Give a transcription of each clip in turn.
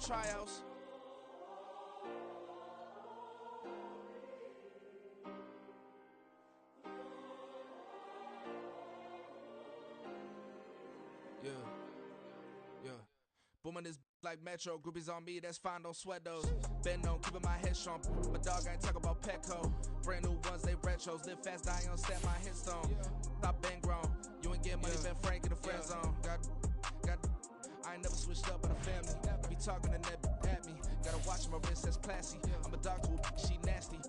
tryouts. Yeah. Booming this like Metro, groupies on me, that's fine, don't sweat those. Been on, keeping my head strong. My dog ain't talk about Petco. Brand new ones, they retros. Live fast, die on set, my headstone. Stop been grown. You ain't get money, been frank in the friend zone. Got. I ain't never switched up on the family. Be talking to that at me. Gotta watch my wrist, that's classy. I'm a dog to a she nasty.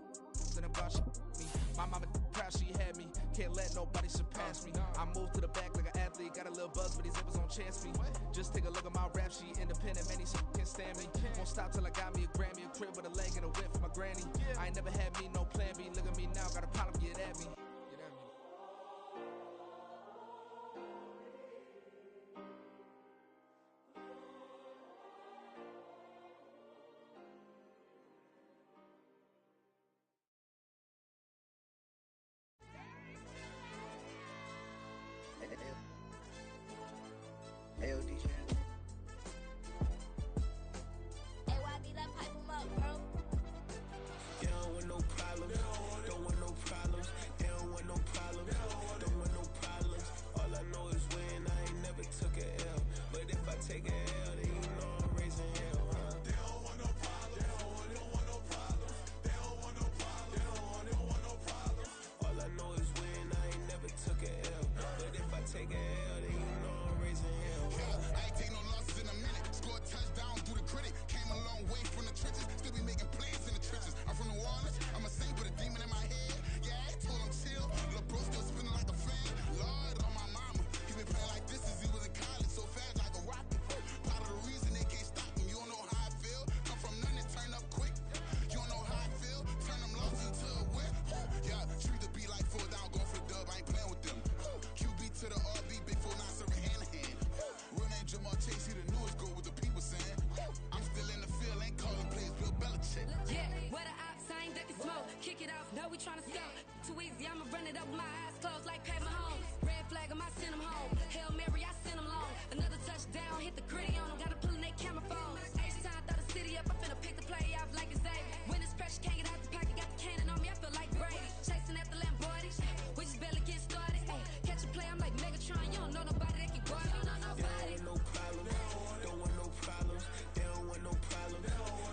Then about she me. My mama proud she had me. Can't let nobody surpass me. I moved to the back like an athlete. Got a little buzz, but these zippers don't chance me. Just take a look at my rap sheet. Independent, man, these can't stand me. Won't stop till I got me a Grammy, a crib with a leg and a whip for my granny. I ain't never had me no plan B. Look at me now, got a problem, get at me. Ayo DJ. AYB, let pipe him up, bro. They don't want no problems. Don't want no problems. They don't want no problems. Don't want no problems. All I know is win. I ain't never took a L. But if I take a L, then you know I'm raising hell, huh? They don't want no problems. They don't want no problems. They don't want no problems. They don't want no problems. All I know is win. I ain't never took a L. But if I take a L, then you know I'm raising hell. I ain't take no losses in a minute. Scored touchdown through the critic. Came a long way from the trenches. Still be making plays in the trenches. I'm from New Orleans. I'm a saint with a demon in my head. Yeah, I told him chill. Lil' bro still spinning like a fan. Lord on my mama. He been playing like this since he was in college. So fast like a rocket. Part of the reason they can't stop him. You don't know how I feel. Come from nothing, turn up quick. You don't know how I feel. Turn them losses into a whip. Yeah, treat the beat like 4 down. Go for the dub. I ain't playing with them. QB to the RB. Big 4-9 serving hand to hand. Real name Jamal Chase, he the newest goal with the people saying. I'm still in the field, ain't calling plays, Bill Belichick. Yeah, where the ops, I ain't ducking smoke. Kick it off, no, we tryna score. Too easy, I'ma run it up with my eyes closed like Pat Mahomes. Red flag, I send him home. Hail Mary, I send him long. Another touchdown, hit the gritty on him. Gotta pull in they camera phones. H-time, throw the city up, I finna pick the play off like it's Xavier. When it's pressure, can't get out the pocket, got the cannon on me, I feel like Brady. Chasing at the Lamborghini, we just barely get started. Ay, catch a play, I'm like Megatron, you don't know nobody that can guard me. They don't want no problems. Don't want no problems. They don't want no problems.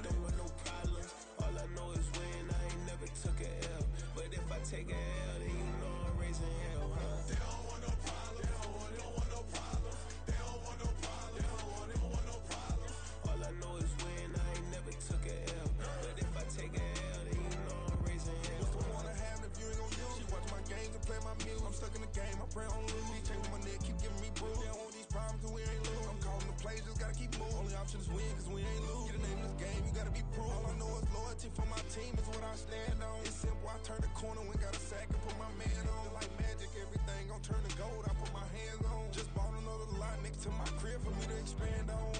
Don't want no problems. All I know is win. I ain't never took a L. But if I take a L, then you know I'm raising hell, huh? They don't want no problems. They don't want no problems. They don't want no problems. They don't want no problems. All I know is win. I ain't never took a L. But if I take a L, then you know I'm raising hell. What's the one I have if you ain't gon' use? She watch my game and play my music. I'm stuck in the game, I pray on lose. He changing my neck, keep giving me bruise. They don't want these problems cause we ain't lose. I'm calling the plays, just gotta keep moving. Only option is win cause we ain't lose. Get a name in this game, you gotta be proved. All I know is loyalty for my team is what I stand on. It's simple, I turn the corner when got a sack and put my man on. Like magic, everything gon' turn to gold, I put my hands on. Just bought another lot next to my crib for me to expand on.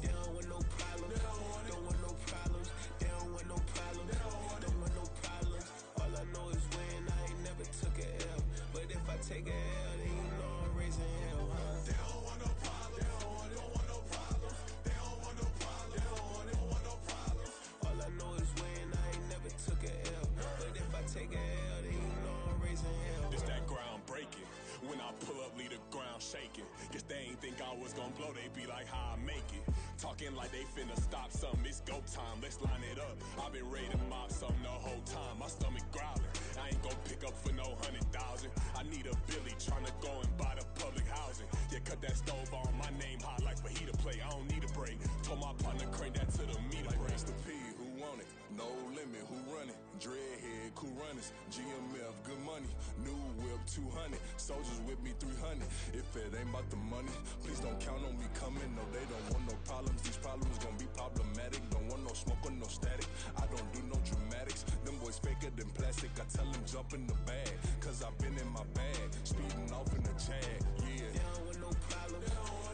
They don't want no problems. Don't want no problems. They don't want no problems. Don't want no problems. All I know is win. I ain't never took a L. But if I take a L, then you know I'm raising hell, huh? They don't want no problems. They don't want no problems. They don't want no problems. They don't want no problems. All I know is win. I ain't never took a L. But if I take a L, then you know I'm raising hell. It's that ground breaking. When I pull up, leave the ground shaking. Guess they ain't think I was gonna blow, they be like, how I make it. Talking like they finna stop something, it's go time, let's line it up. I've been ready to mob something the whole time, my stomach growling. I ain't gon' pick up for no 100,000. I need a Billy tryna go and buy the public housing. Yeah, cut that stove on, my name hot like fajita play. I don't need a break. Told my partner crank that to the meter break. Mr. P, who want it? No limit, who run it? Dreadhead, cool runners, GMF, good money. New whip, 200. Soldiers with me, 300. If it ain't about the money, please don't count on me coming. No, they don't want no problems. These problems gon' be problematic. Don't want no smoke or no static. I don't do no dramatics. Them boys faker than plastic. I tell them jump in the bag, cause I've been in my bag. Speeding off in the Jag, yeah. They don't want no problems.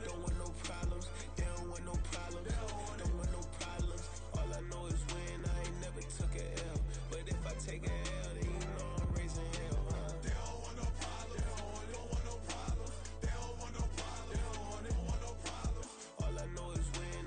Don't want no problems. They don't want no problems. Don't want no problems. All I know is win. I ain't never took a L. But if I take a L, then you know I'm raising hell, huh? They don't want no problems. They don't want no problems. They don't want no problems. They don't want no problems. All I know is win.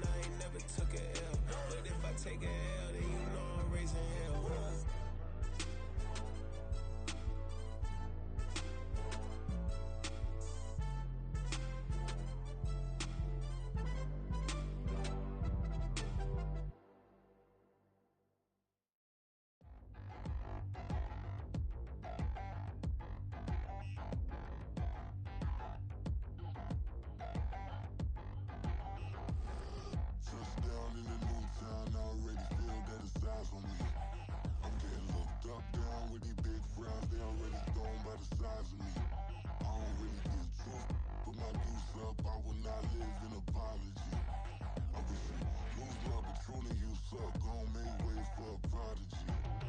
already gone by the size of me. I don't really get drunk, put my deuce up, I will not live in apology. I wish you lose love, but truly you suck, gon' make way for a prodigy.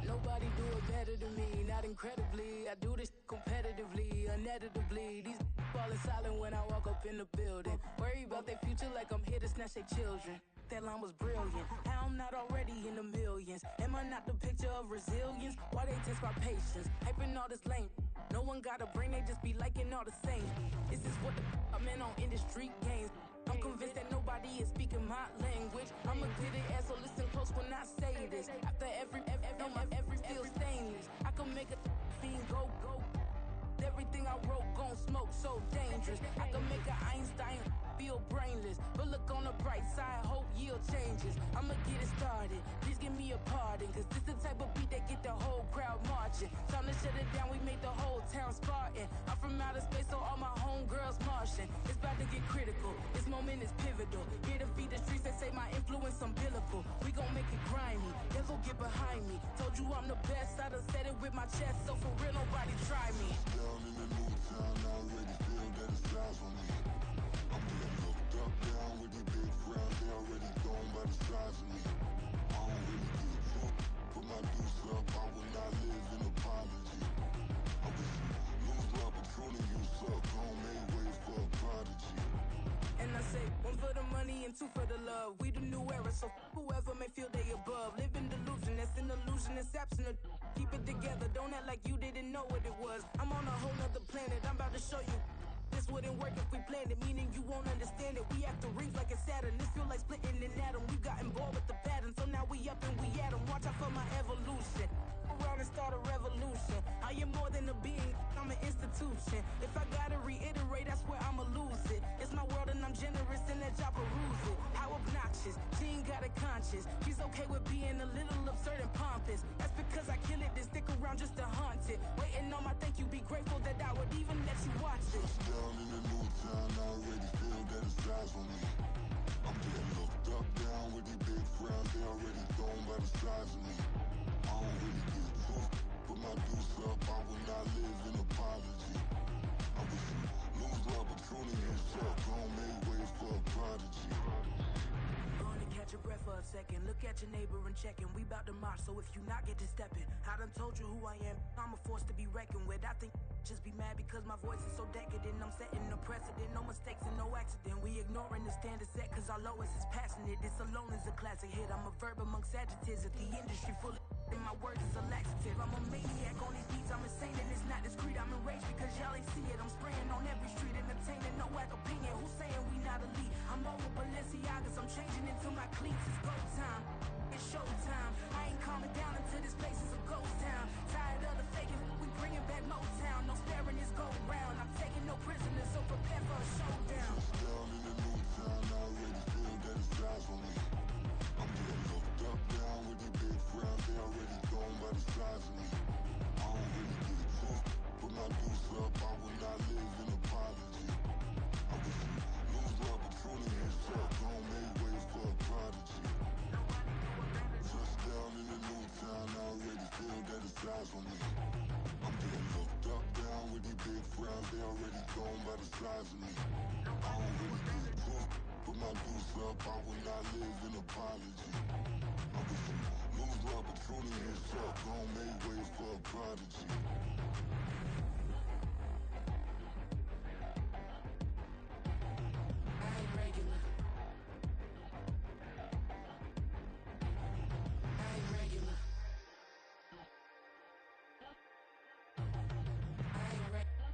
Nobody do it better than me, not incredibly. I do this competitively, uneditably. These falling silent when I walk up in the building. Worry about their future like I'm here to snatch their children. That line was brilliant. How I'm not already in the millions? Am I not the picture of resilience? Why they test my patience? Hyping all this lame. No one got a brain, they just be liking all the same. This is what the I'm in on industry games. I'm convinced that nobody is speaking my language. I'm a good ass, so listen close when I say this. After every feel stainless. I can make a fiend go. Everything I wrote gon' smoke, so dangerous. I can make an Einstein feel brainless. But look on the bright side, hope yield changes. I'ma get it started, please give me a pardon. Cause this the type of beat that get the whole crowd marching. Time to shut it down, we made the whole town Spartan. I'm from outer space, so all my homegirls Martian. It's about to get critical, this moment is pivotal. Here to feed the streets that say my influence umbilical. We gon' make it grimy, devil get behind me. Told you I'm the best, I done said it with my chest. So for real, nobody try me. Down in the new town, I already feel that it's lies on me. I'm getting looked up, down with the big crowd, they already gone by the size of me. I don't really get drunk, put my deuce up, I will not live in apology. I wish you lose love, but truly you suck, gon' make way for a prodigy. And I say, one for the money and two for the love. We the new era, so whoever may feel they above. Live in delusion, that's an illusion, it's absent of. Keep it together, don't act like you didn't know what it was. I'm on a whole nother planet, I'm about to show you. This wouldn't work if we planned it, meaning you won't understand it. We have to rings like a Saturn, this feel like splitting an atom. We got involved with the pattern, so now we up and we at 'em. Watch out for my evolution. Around and start a revolution. I am more than a being, I'm an institution. If I gotta reiterate, that's where I'ma lose it. It's my world and I'm generous and let y'all peruse it. How obnoxious, she ain't got a conscience. She's okay with being a little absurd and pompous. That's because I kill it, then stick around just to haunt it. Waiting on my thank you, be grateful that I would even let you watch it. Down in the new town, I already feel that it's lies on me. I'm getting looked up, down with the big crowd, they already gone by the size of me. I don't really get drunk, put my deuce up, I will not live in apology. I wish you lose love, but truly you suck, gon' make way for a prodigy. Gonna catch your breath for a second. Look at your neighbor and check him. We bout to march, so if you not get to stepping. I done told you who I am. I'm a force to be reckoned with. I think just be mad because my voice is so decadent. I'm setting a precedent. No mistakes and no accident. We ignoring the standard set cause our lowest is passionate. This alone is a classic hit. I'm a verb amongst adjectives. If the industry full of and my words is a laxative. I'm a maniac on these beats. I'm insane and it's not discreet. I'm enraged because y'all ain't see it. I'm spraying on every street, entertaining no whack opinion. Who's saying we not elite? I'm over Balenciagas. I'm changing into my cleats. It's go time. It's showtime. I ain't calming down until this place is a ghost town. Tired of the faking. We bringing back Motown. No sparing this go round. I'm taking no prisoners, so prepare for a showdown. Down in the new town, I already feel that it's lies on me. I'm getting looked up, down with the big crowd, they already gone by the size of me. I don't really get drunk, put my deuce up, I will not live in apology. I wish you lose love, but truly you suck, gon' make way for a prodigy. Touchdown in the new town, I already feel that it's lies on me. I'm getting looked up, down with the big crowd, they already gone by the size of me. I don't really get drunk, put my deuce up, I will not live in apology. I wish you lose love, but truly you suck, gon' make way for a prodigy. I ain't regular. I ain't regular. I ain't regular.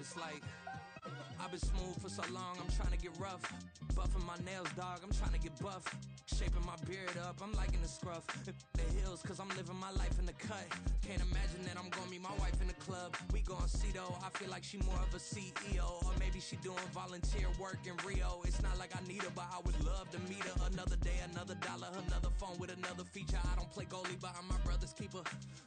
It's like I've been smooth for so long, I'm trying to get rough. Buffing my nails, dog, I'm trying to get buff. Shaping my beard up, I'm liking the scruff. The hills, cause I'm living my life in the cut. Can't imagine that I'm gonna meet my wife in the club. We gon' see though, I feel like she more of a CEO. Or maybe she doing volunteer work in Rio. It's not like I need her, but I would love to meet her. Another day, another dollar, another phone with another feature. I don't play goalie, but I'm my brother's keeper.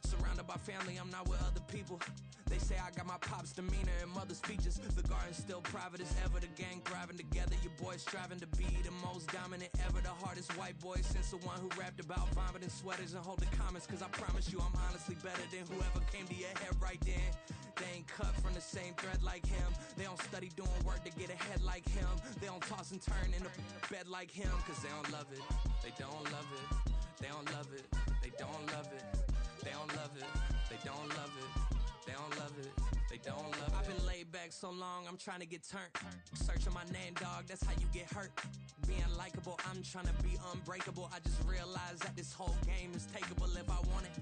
Surrounded by family, I'm not with other people. They say say I got my pop's demeanor and mother's features. The garden's still private as ever. The gang thriving together. Your boys striving to be the most dominant ever. The hardest white boy since the one who rapped about vomiting sweaters and hold the comments. Cause I promise you I'm honestly better than whoever came to your head right then. They ain't cut from the same thread like him. They don't study doing work to get ahead like him. They don't toss and turn in the bed like him. Cause they don't love it. They don't love it. They don't love it. They don't love it. They don't love it. They don't love it. They don't love it. They don't love it. I've been laid back so long, I'm trying to get turned. Searching my name, dog, that's how you get hurt. Being likable, I'm trying to be unbreakable. I just realized that this whole game is takeable if I want it.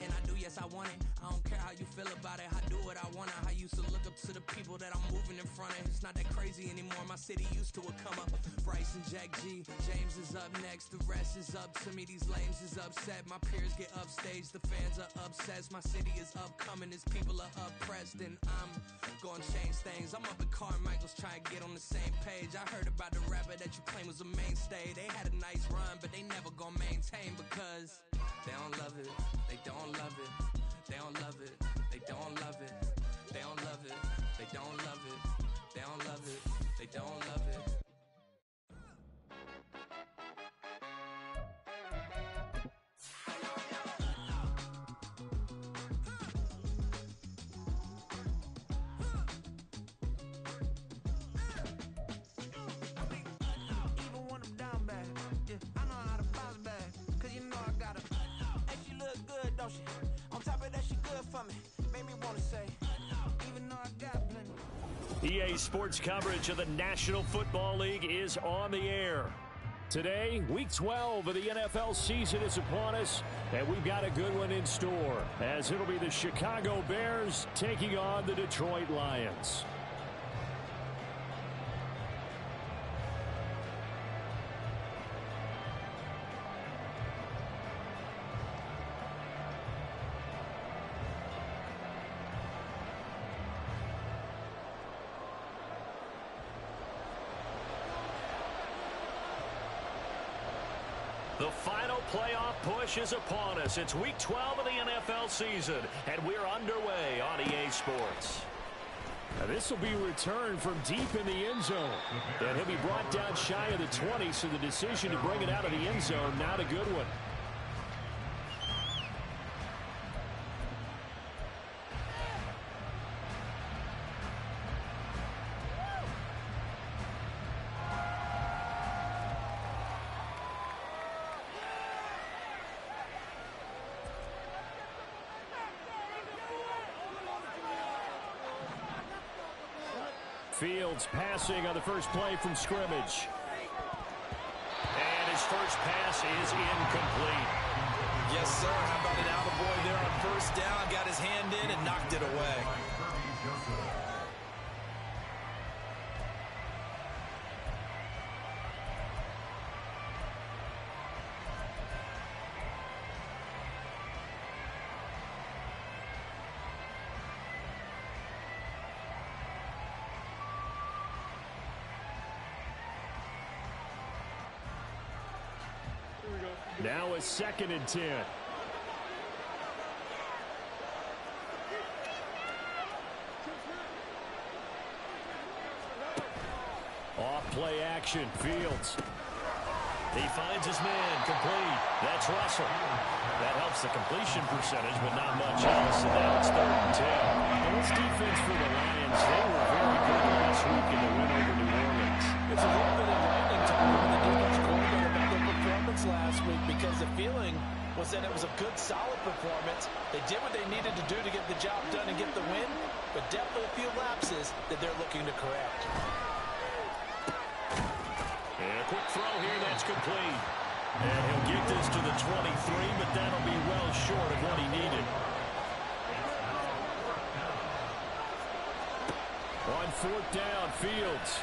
And I do, yes, I want it. I don't care how you feel about it. I do what I want. I used to look up to the people that I'm moving in front of. It's not that crazy anymore. My city used to come up. Bryce and Jack G. James is up next. The rest is up to me. These lames is upset. My peers get upstage. The fans are obsessed. My city is upcoming. These people are oppressed. And I'm gonna change things. I'm up at Carmichael's trying to get on the same page. I heard about the rapper that you claim was a mainstay. They had a nice run, but they never gonna maintain because they don't love it. They don't love it. They don't love it. They don't love it. They don't love it. They don't love it. They don't love it. They don't love it. Even when I'm down bad, yeah, I know how to bounce back. Cause you know I got her. And she look good, don't she? On top of that, she good for me. Made me wanna say, even though I got plenty. EA Sports coverage of the National Football League is on the air. Today, Week 12 of the NFL season is upon us, and we've got a good one in store, as it'll be the Chicago Bears taking on the Detroit Lions. The final playoff push is upon us. It's Week 12 of the NFL season, and we're underway on EA Sports. Now this will be returned from deep in the end zone. And he'll be brought down shy of the 20, so the decision to bring it out of the end zone, not a good one. Fields passing on the first play from scrimmage. And his first pass is incomplete. Yes, sir. How about an attaboy there on first down? Got his hand in and knocked it away. Now a 2nd and 10. Off play action, Fields. He finds his man, complete. That's Russell. That helps the completion percentage, but not much else. And now it's 3rd and 10. And this defense for the Lions, they were very good last week in the win over New Orleans. It's a little bit of lightning time when the defense scored about their performance last week, because the feeling was that it was a good, solid performance. They did what they needed to do to get the job done and get the win, but definitely a few lapses that they're looking to correct. And a quick throw here, that's complete. And he'll get this to the 23, but that'll be well short of what he needed. On 4th down, Fields.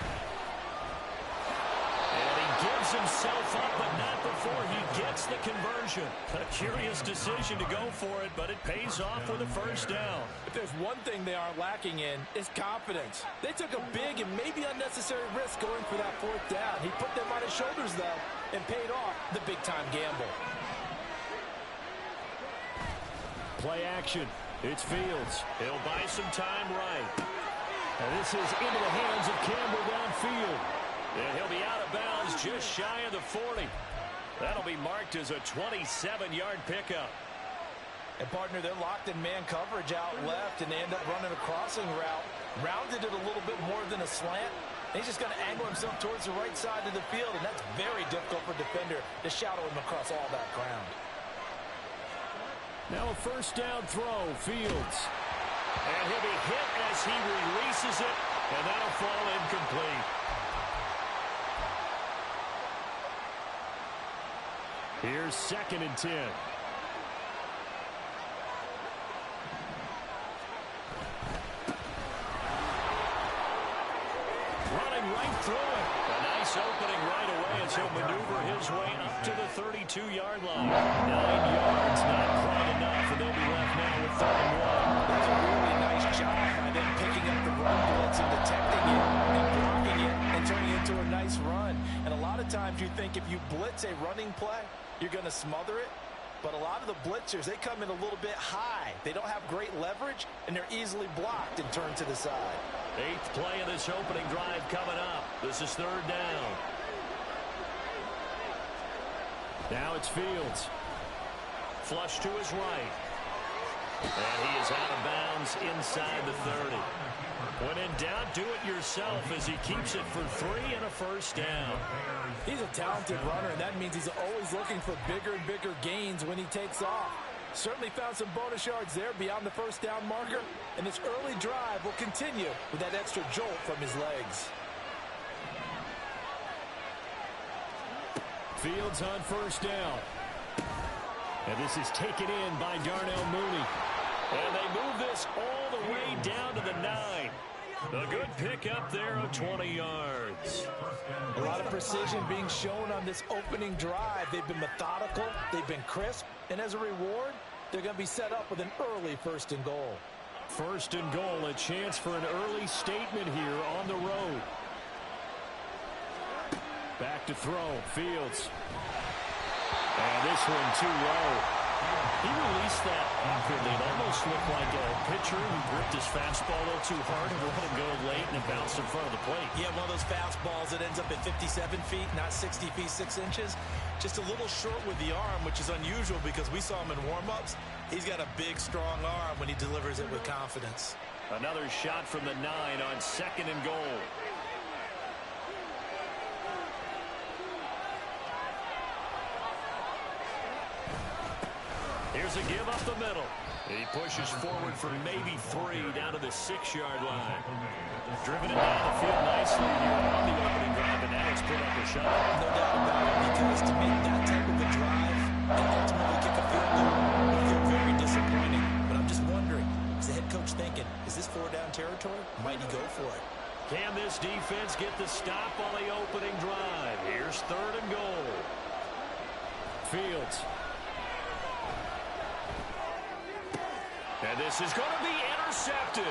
And he gives himself up, but not before he gets the conversion. A curious decision to go for it, but it pays off with a first down. If there's one thing they are lacking in, it's confidence. They took a big and maybe unnecessary risk going for that 4th down. He put them on his shoulders, though, and paid off the big-time gamble. Play action. It's Fields. He'll buy some time right. And this is into the hands of Campbell downfield. And he'll be out of bounds just shy of the 40. That'll be marked as a 27-yard pickup. And, partner, they're locked in man coverage out left, and they end up running a crossing route. Rounded it a little bit more than a slant. And he's just going to angle himself towards the right side of the field, and that's very difficult for a defender to shadow him across all that ground. Now a first down throw, Fields. And he'll be hit as he releases it, and that'll fall incomplete. Here's 2nd and 10. Running right through it. A nice opening right away as he'll maneuver his way up to the 32-yard line. 9 yards, not quite enough, and they'll be left now with 3rd and 1. That's a really nice job by them picking up the run blitz and detecting it and blocking it and turning it into a nice run. And a lot of times you think if you blitz a running play, you're going to smother it. But a lot of the blitzers, they come in a little bit high. They don't have great leverage, and they're easily blocked and turned to the side. 8th play of this opening drive coming up. This is 3rd down. Now it's Fields. Flush to his right. And he is out of bounds inside the 30. When in doubt, do it yourself as he keeps it for 3 and a first down. He's a talented runner, and that means he's always looking for bigger and bigger gains when he takes off. Certainly found some bonus yards there beyond the first down marker, and this early drive will continue with that extra jolt from his legs. Fields on first down. And this is taken in by Darnell Mooney. And they move this all the way down to the 9. A good pickup there of 20 yards. A lot of precision being shown on this opening drive. They've been methodical, they've been crisp, and as a reward, they're going to be set up with an early 1st and goal. 1st and goal, a chance for an early statement here on the road. Back to throw, Fields. And this one too low. He released that awkwardly. It almost looked like a pitcher who gripped his fastball a little too hard and let him go late and it bounced in front of the plate. Yeah, one of those fastballs that ends up at 57 feet, not 60 feet, 6 inches. Just a little short with the arm, which is unusual because we saw him in warm-ups. He's got a big, strong arm when he delivers it with confidence. Another shot from the 9 on 2nd and goal. Here's a give up the middle. He pushes forward for maybe 3 down to the 6-yard line. Driven it down the field nicely here on the opening drive, and now it's put up a shot. No doubt about it, because to make that type of a drive and ultimately kick a field goal would feel very disappointing. But I'm just wondering, is the head coach thinking, is this 4-down territory? Might he go for it? Can this defense get the stop on the opening drive? Here's 3rd and goal. Fields. And this is going to be intercepted.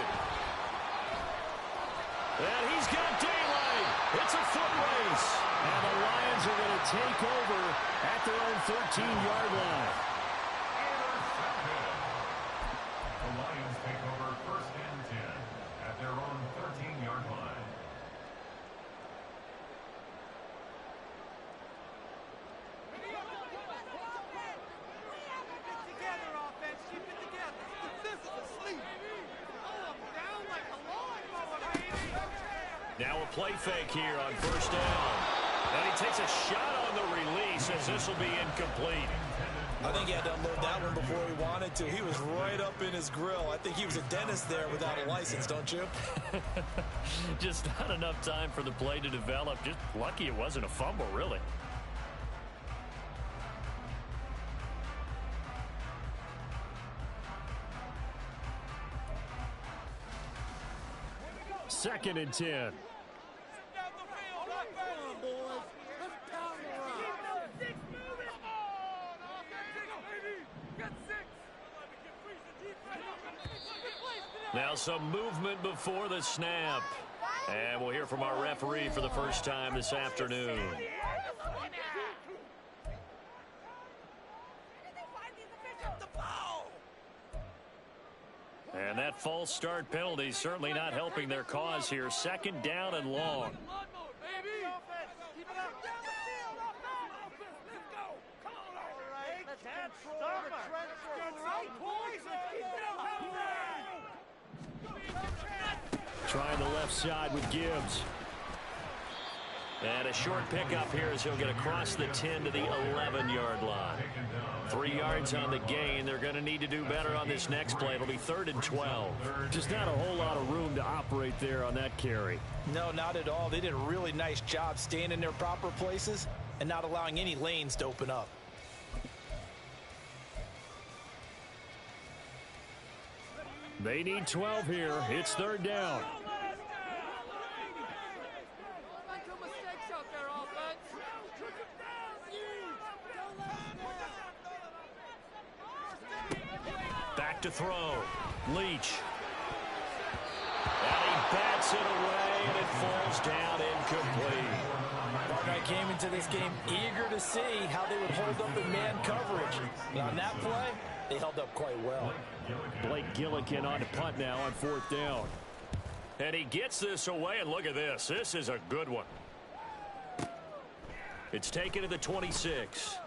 And he's got daylight. It's a foot race. And the Lions are going to take over at their own 13-yard line. The Lions take over 1st and 10 at their own 13-yard line. Now a play fake here on 1st down. And he takes a shot on the release as this will be incomplete. I think he had to unload that one before he wanted to. He was right up in his grill. I think he was a dentist there without a license, don't you? Just not enough time for the play to develop. Just lucky it wasn't a fumble, really. Second and 10. Now some movement before the snap. And we'll hear from our referee for the first time this afternoon. false start penalty certainly not helping their cause here. 2nd down and long. Trying the left side with Gibbs. And a short pickup here as he'll get across the 10 to the 11-yard line. 3 yards on the gain. They're going to need to do better on this next play. It'll be 3rd and 12. Just not a whole lot of room to operate there on that carry. No, not at all. They did a really nice job staying in their proper places and not allowing any lanes to open up. They need 12 here. It's 3rd down. Back to throw. Leach. And he bats it away, and it falls down incomplete. Buckeye came into this game eager to see how they would hold up in man coverage. But on that play, they held up quite well. Blake Gillikin on to punt now on 4th down. And he gets this away, and look at this. This is a good one. It's taken to the 26.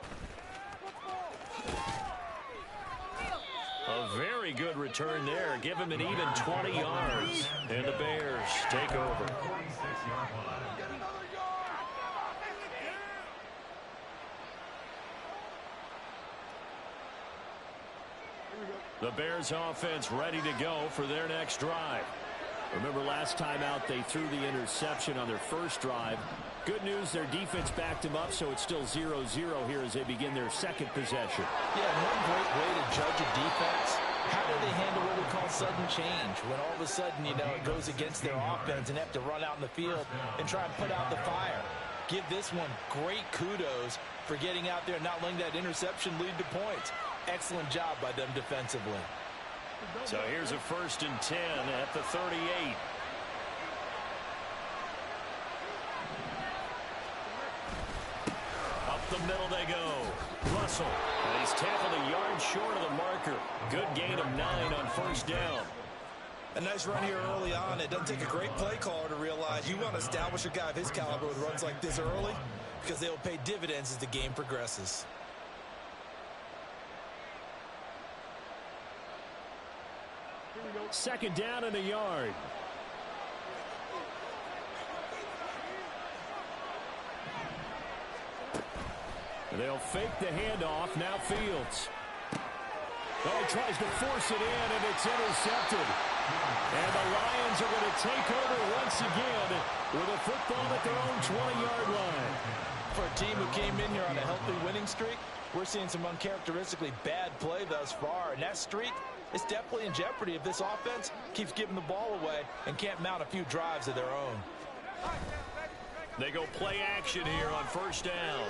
A very good return there. Give him an even 20 yards. And the Bears take over. The Bears offense ready to go for their next drive. Remember last time out they threw the interception on their first drive. Good news, their defense backed them up, so it's still 0-0 here as they begin their second possession. Yeah, one great way to judge a defense. How do they handle what we call sudden change? When all of a sudden, you know, it goes against their offense and have to run out in the field and try and put out the fire. Give this one great kudos for getting out there and not letting that interception lead to points. Excellent job by them defensively. So here's a 1st and 10 at the 38. Up the middle they go. Russell. And he's tackled a yard short of the marker. Good gain of 9 on 1st down. A nice run here early on. It doesn't take a great play caller to realize you want to establish a guy of his caliber with runs like this early because they will pay dividends as the game progresses. Second down and a yard. They'll fake the handoff. Now Fields. Oh, he tries to force it in, and it's intercepted. And the Lions are going to take over once again with a football at their own 20-yard line. For a team who came in here on a healthy winning streak, we're seeing some uncharacteristically bad play thus far. And that streak is definitely in jeopardy if this offense keeps giving the ball away and can't mount a few drives of their own. They go play action here on 1st down.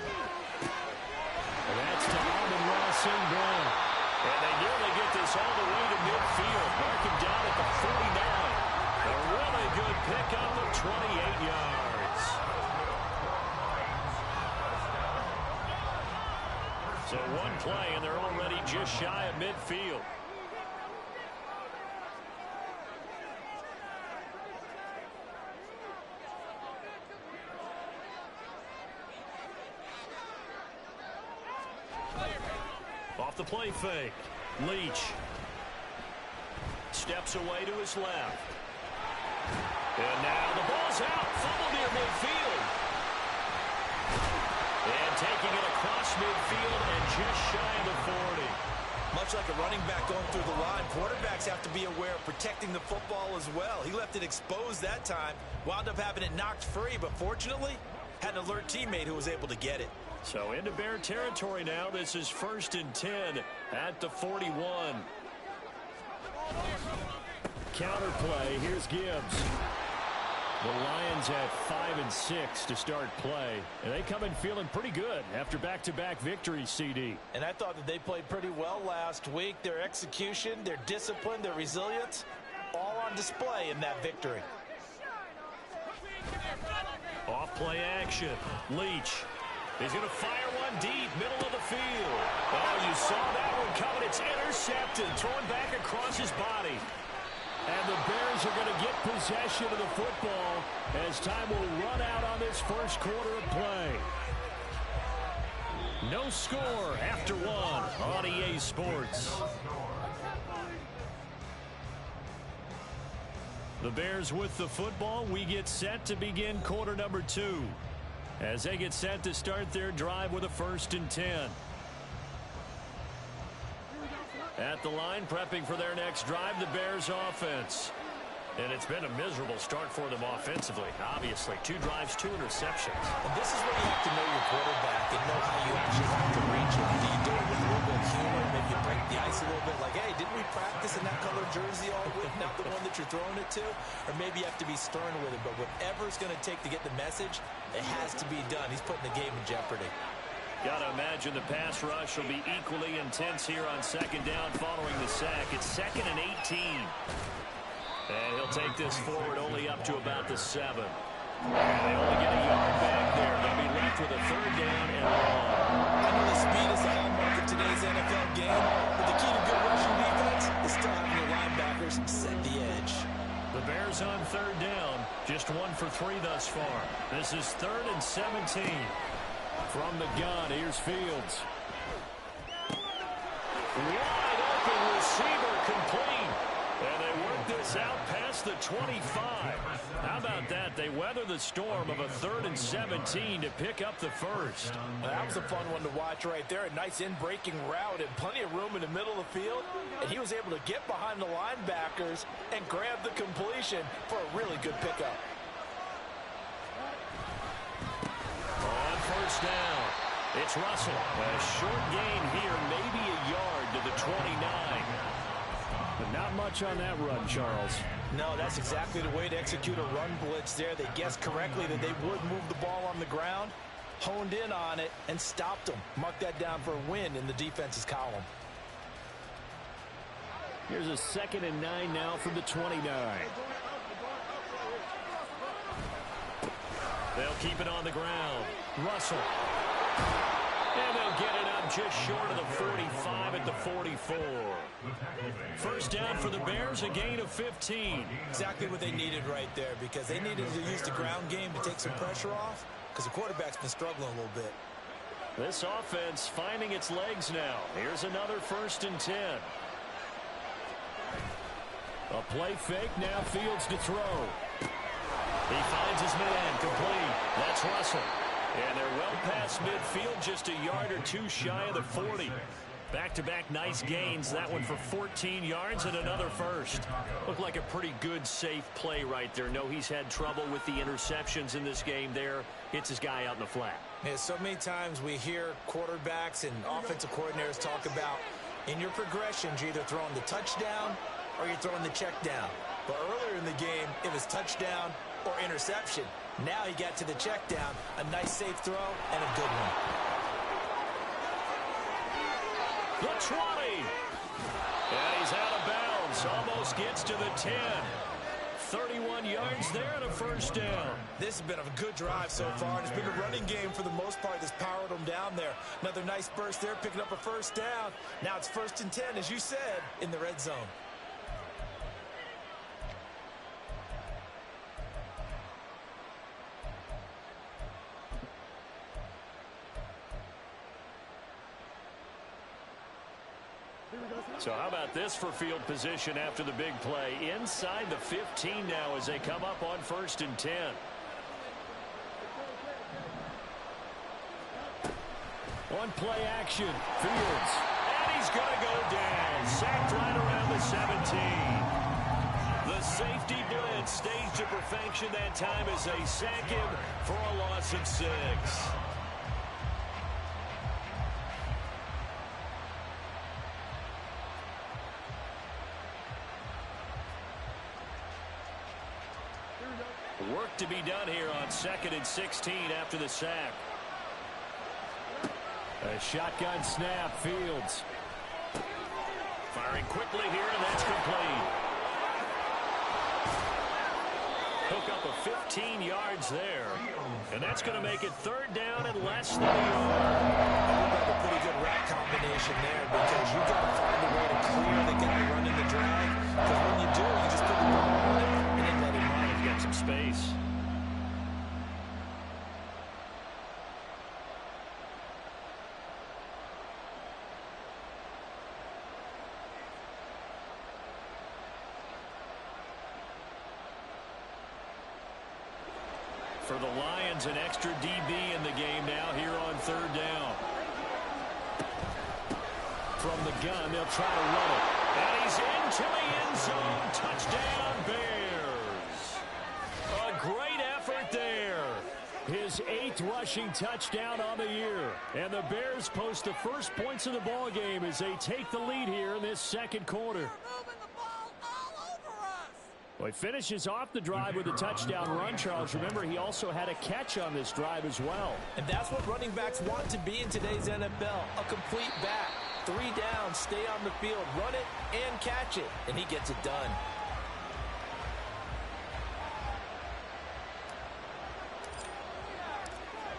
And that's to Amon-Ra St. Brown. And they nearly get this all the way to midfield. Mark him down at the 49. A really good pickup of 28 yards. So one play, and they're already just shy of midfield. Off the play fake. Leach. Steps away to his left. And now the ball's out. Fumble near midfield. And taking it across midfield and just shy of the 40. Much like a running back going through the line, quarterbacks have to be aware of protecting the football as well. He left it exposed that time, wound up having it knocked free, but fortunately had an alert teammate who was able to get it. So into Bear territory now. This is 1st and 10 at the 41. Counter play. Here's Gibbs. The Lions have 5 and 6 to start play, and they come in feeling pretty good after back-to-back victories, CD. And I thought that they played pretty well last week. Their execution, their discipline, their resilience, all on display in that victory. Off play action. Leach. He's going to fire one deep, middle of the field. Oh, you saw that one coming. It's intercepted, thrown back across his body. And the Bears are going to get possession of the football as time will run out on this first quarter of play. No score after one on EA Sports. The Bears with the football. We get set to begin quarter number 2 as they get set to start their drive with a 1st and 10. At the line, prepping for their next drive, the Bears offense. And it's been a miserable start for them offensively. Obviously, 2 drives, 2 interceptions. And this is where you have to know your quarterback and know how you actually have to reach him. Do you do it with a little bit of humor? Maybe you break the ice a little bit like, hey, didn't we practice in that color jersey all week, not the one that you're throwing it to? Or maybe you have to be stern with it. But whatever it's going to take to get the message, it has to be done. He's putting the game in jeopardy. Got to imagine the pass rush will be equally intense here on 2nd down following the sack. It's 2nd and 18. And he'll take this forward only up to about the 7. And they only get a yard back there. They'll be left with a 3rd down and long. I know the speed is the hallmark of today's NFL game, but the key to good rushing defense is still having your linebackers set the edge. The Bears on 3rd down, just 1 for 3 thus far. This is 3rd and 17. From the gun, here's Fields. Wide open receiver complete. And they work this out past the 25. How about that? They weather the storm of a 3rd and 17 to pick up the 1st. That was a fun one to watch right there. A nice in-breaking route and plenty of room in the middle of the field. And he was able to get behind the linebackers and grab the completion for a really good pickup. On 1st down, it's Russell. A short gain here, maybe a yard to the 29. But not much on that run, Charles. No, that's exactly the way to execute a run blitz there. They guessed correctly that they would move the ball on the ground, honed in on it, and stopped them. Mark that down for a win in the defense's column. Here's a 2nd and 9 now from the 29. They'll keep it on the ground. Russell. And they'll get it up just short of the 45 at the 44. 1st down for the Bears, a gain of 15. Exactly what they needed right there, because they needed to use the ground game to take some pressure off, because the quarterback's been struggling a little bit. This offense finding its legs now. Here's another 1st and 10. A play fake, now Fields to throw. He finds his man, complete. That's Russell. And they're well past midfield, just a yard or 2 shy of the 40. Back-to-back nice gains. That one for 14 yards and another 1st. Looked like a pretty good, safe play right there. No, he's had trouble with the interceptions in this game there. Hits his guy out in the flat. Yeah, so many times we hear quarterbacks and offensive coordinators talk about, in your progressions, you're either throwing the touchdown or you're throwing the check down. But earlier in the game, it was touchdown or interception. Now he got to the check down, a nice safe throw, and a good one. The 20. And he's out of bounds. Almost gets to the 10. 31 yards there and a 1st down. This has been a good drive so far, and it's been a running game for the most part that's powered them down there. Another nice burst there, picking up a 1st down. Now it's 1st and 10, as you said, in the red zone. So how about this for field position after the big play? Inside the 15 now as they come up on 1st and 10. On play action, Fields. And he's going to go down. Sacked right around the 17. The safety blitz staged to perfection that time as they sack him for a loss of 6. Work to be done here on 2nd and 16 after the sack. A shotgun snap, Fields. Firing quickly here, and that's complete. Hook up a 15 yards there. And that's going to make it 3rd down and less than a yard. A pretty good route combination there, because you've got to find a way to clear the guy running the drag. Because when you do, you just put And then let him run. He's got some space. For the Lions, an extra DB in the game now here on third down. From the gun, they'll try to run it. And he's into the end zone. Touchdown, Bears. A great effort there. His 8th rushing touchdown on the year. And the Bears post the first points of the ball game as they take the lead here in this second quarter. Well, he finishes off the drive with a touchdown run, Charles. Remember, he also had a catch on this drive as well. And that's what running backs want to be in today's NFL, a complete back. 3 down, stay on the field, run it, and catch it. And he gets it done.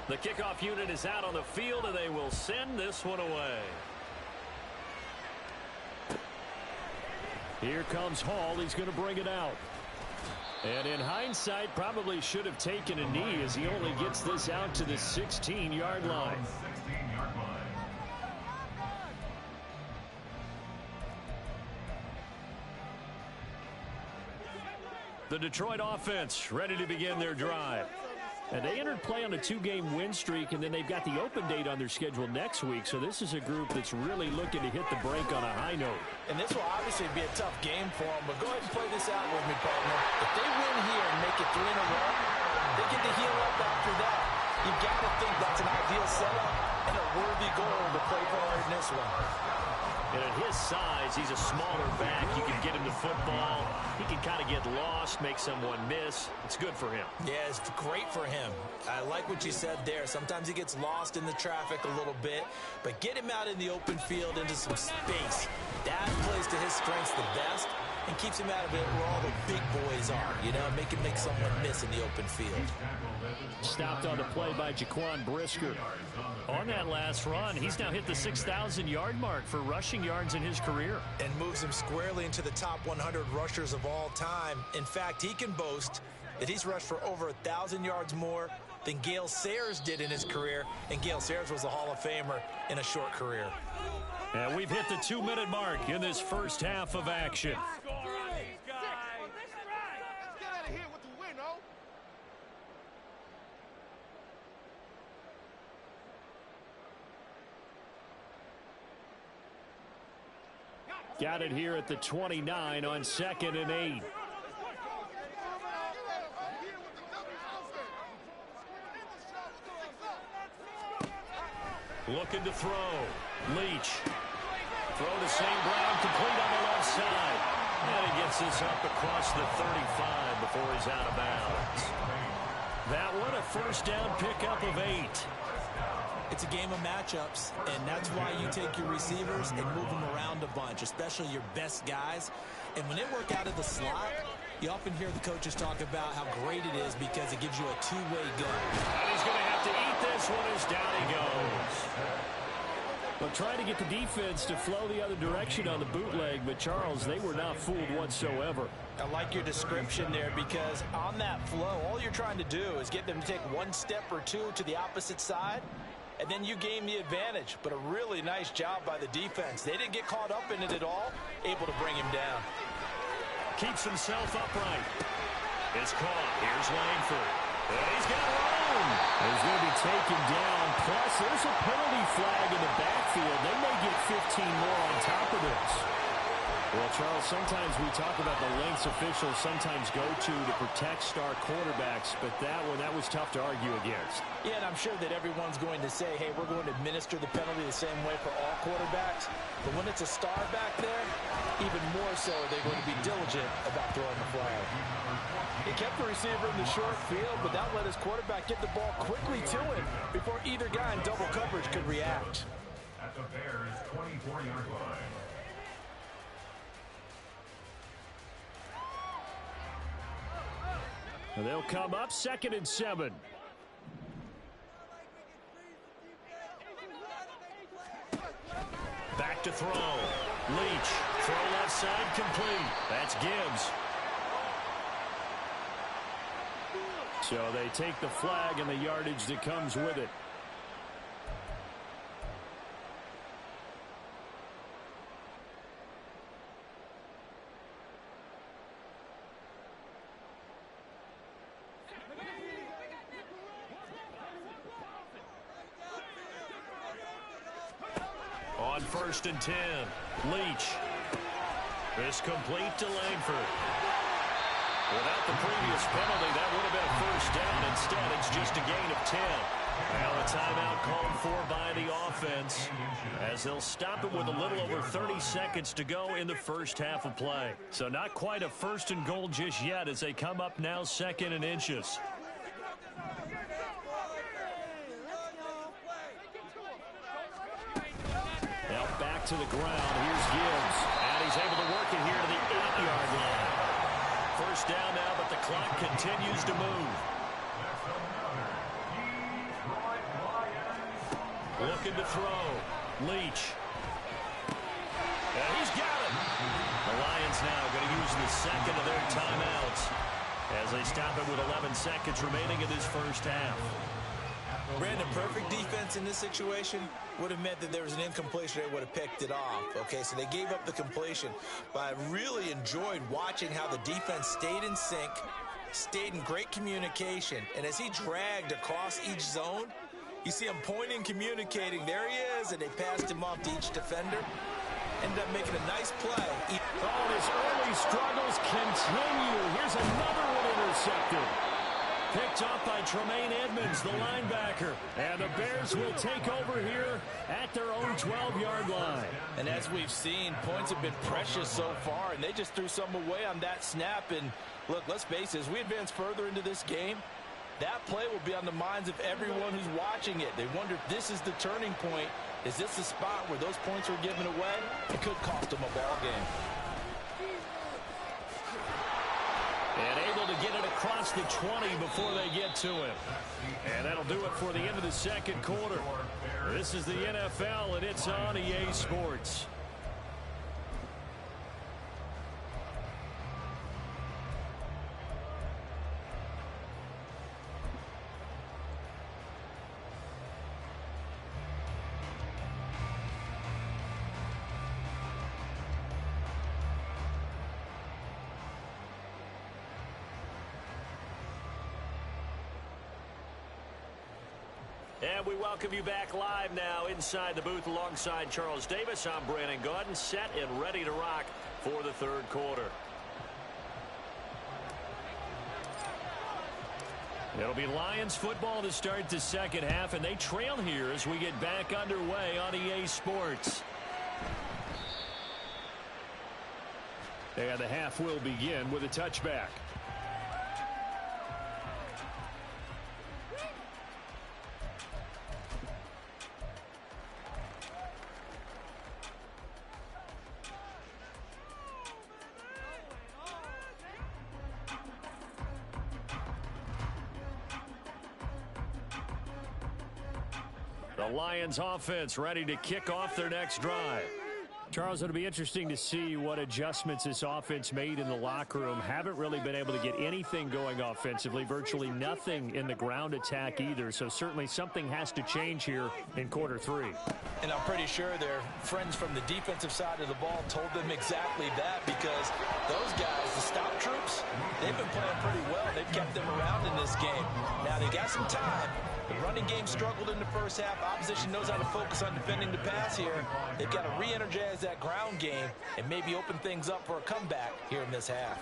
The kickoff unit is out on the field, and they will send this one away. Here comes Hall. He's going to bring it out. And in hindsight, probably should have taken a knee as he only gets this out to the 16-yard line. The Detroit offense ready to begin their drive. And they entered play on a 2-game win streak, and then they've got the open date on their schedule next week. So this is a group that's really looking to hit the break on a high note. And this will obviously be a tough game for them, but go ahead and play this out with me, partner. If they win here and make it 3 in a row, they get to heal up after that. You've got to think that's an ideal setup and a worthy goal to play for in this one. And at his size, he's a smaller back. You can get him the football. He can kind of get lost, make someone miss. It's good for him. Yeah, it's great for him. I like what you said there. Sometimes he gets lost in the traffic a little bit, but get him out in the open field into some space. That plays to his strengths the best and keeps him out of it where all the big boys are. You know, make him make someone miss in the open field. Stopped on the play by Jaquan Brisker. On that last run, he's now hit the 6,000-yard mark for rushing yards in his career. And moves him squarely into the top 100 rushers of all time. In fact, he can boast that he's rushed for over 1,000 yards more than Gale Sayers did in his career. And Gale Sayers was a Hall of Famer in a short career. And we've hit the 2-minute mark in this first half of action. Got it here at the 29 on 2nd and 8. Looking to throw. Leach. Throw to St. Brown, complete on the left side. And he gets this up across the 35 before he's out of bounds. That one, a first down pickup of 8. It's a game of matchups, and that's why you take your receivers and move them around a bunch, especially your best guys. And when they work out of the slot, you often hear the coaches talk about how great it is because it gives you a two-way gun. And he's going to have to eat this one as down he goes. Well, trying to get the defense to flow the other direction on the bootleg, but Charles, they were not fooled whatsoever. I like your description there because on that flow, all you're trying to do is get them to take one step or two to the opposite side, and then you gain the advantage. But a really nice job by the defense. They didn't get caught up in it at all, able to bring him down. Keeps himself upright. It's caught. Here's Langford. And he's got room. He's going to be taken down. Plus, there's a penalty flag in the backfield. They may get 15 more on top of this. Well, Charles, sometimes we talk about the lengths officials sometimes go to protect star quarterbacks, but that was tough to argue against. Yeah, and I'm sure that everyone's going to say, hey, we're going to administer the penalty the same way for all quarterbacks. But when it's a star back there, even more so are they going to be diligent about throwing the flag. He kept the receiver in the short field, but that let his quarterback get the ball quickly to him before either guy in double coverage could react. At the Bears' 24-yard line. And they'll come up 2nd and 7. Back to throw. Leach. Throw left side complete. That's Gibbs. So they take the flag and the yardage that comes with it. On 1st and 10, Leach. This complete to Langford. Without the previous penalty, that would have been a first down. Instead, it's just a gain of 10. Now a timeout called for by the offense as they'll stop it with a little over 30 seconds to go in the first half of play. So not quite a 1st and goal just yet as they come up now 2nd and inches. Now back to the ground. Here's Gibbs. And he's able to work it here to the 8-yard line. First down now, but the clock continues to move. Looking to throw. Leach. And he's got it. The Lions now going to use the second of their timeouts as they stop it with 11 seconds remaining in this first half. Brandon, perfect defense in this situation would have meant that there was an incompletion. They would have picked it off. Okay, so they gave up the completion. But I really enjoyed watching how the defense stayed in sync, stayed in great communication. And as he dragged across each zone, you see him pointing, communicating. There he is, and they passed him off to each defender. Ended up making a nice play. Oh, his early struggles continue. Here's another one intercepted. Picked up by Tremaine Edmonds, the linebacker. And the Bears will take over here at their own 12-yard line. And as we've seen, points have been precious so far, and they just threw some away on that snap. And look, let's face it, as we advance further into this game, that play will be on the minds of everyone who's watching it. They wonder if this is the turning point. Is this the spot where those points were given away? It could cost them a ball game. And able to get it across the 20 before they get to him. And that'll do it for the end of the second quarter. This is the NFL, and it's on EA Sports. And we welcome you back live now inside the booth alongside Charles Davis. I'm Brandon Gaudin, set and ready to rock for the third quarter. It'll be Lions football to start the second half, and they trail here as we get back underway on EA Sports. And the half will begin with a touchback. The Lions offense ready to kick off their next drive. Charles, it'll be interesting to see what adjustments this offense made in the locker room. Haven't really been able to get anything going offensively, virtually nothing in the ground attack either. So certainly something has to change here in quarter three. And I'm pretty sure their friends from the defensive side of the ball told them exactly that, because those guys, the stop troops, they've been playing pretty well. They've kept them around in this game. Now they got some time. The running game struggled in the first half. Opposition knows how to focus on defending the pass here. They've got to re-energize that ground game and maybe open things up for a comeback here in this half.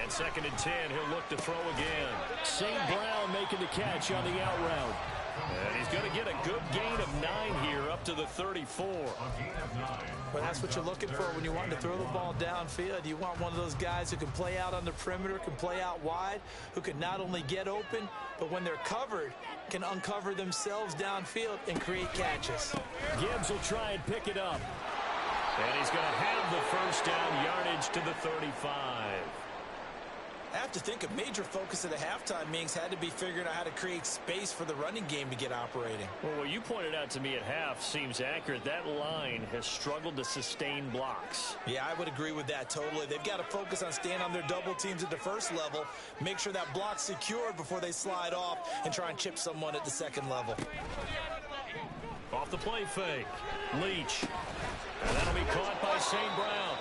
And 2nd and 10, he'll look to throw again. St. Brown making the catch on the out route. And he's going to get a good gain of 9 here up to the 34. Well, that's what you're looking for when you want to throw the ball downfield. You want one of those guys who can play out on the perimeter, can play out wide, who can not only get open, but when they're covered, can uncover themselves downfield and create catches. Gibbs will try and pick it up. And he's going to have the first down, yardage to the 35. to think a major focus of the halftime meetings had to be figuring out how to create space for the running game to get operating. Well, what you pointed out to me at half seems accurate. That line has struggled to sustain blocks. Yeah, I would agree with that totally. They've got to focus on staying on their double teams at the first level, make sure that block's secured before they slide off and try and chip someone at the second level. Off the play fake, Leach. And that'll be caught by St. Brown.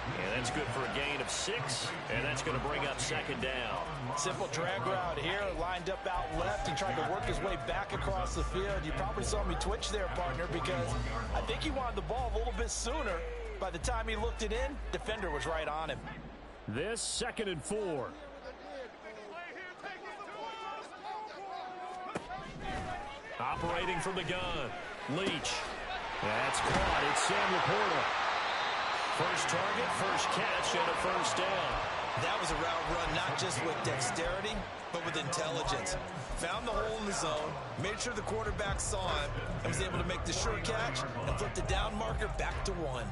And that's good for a gain of 6, and that's going to bring up second down. Simple drag route here, lined up out left. He tried to work his way back across the field. You probably saw me twitch there, partner, because I think he wanted the ball a little bit sooner. By the time he looked it in, defender was right on him. This 2nd and 4. Operating from the gun, Leach. That's caught. It's Sam Laporta. First target, first catch, and a first down. That was a route run not just with dexterity, but with intelligence. Found the hole in the zone, made sure the quarterback saw him, and was able to make the sure catch and flip the down marker back to 1.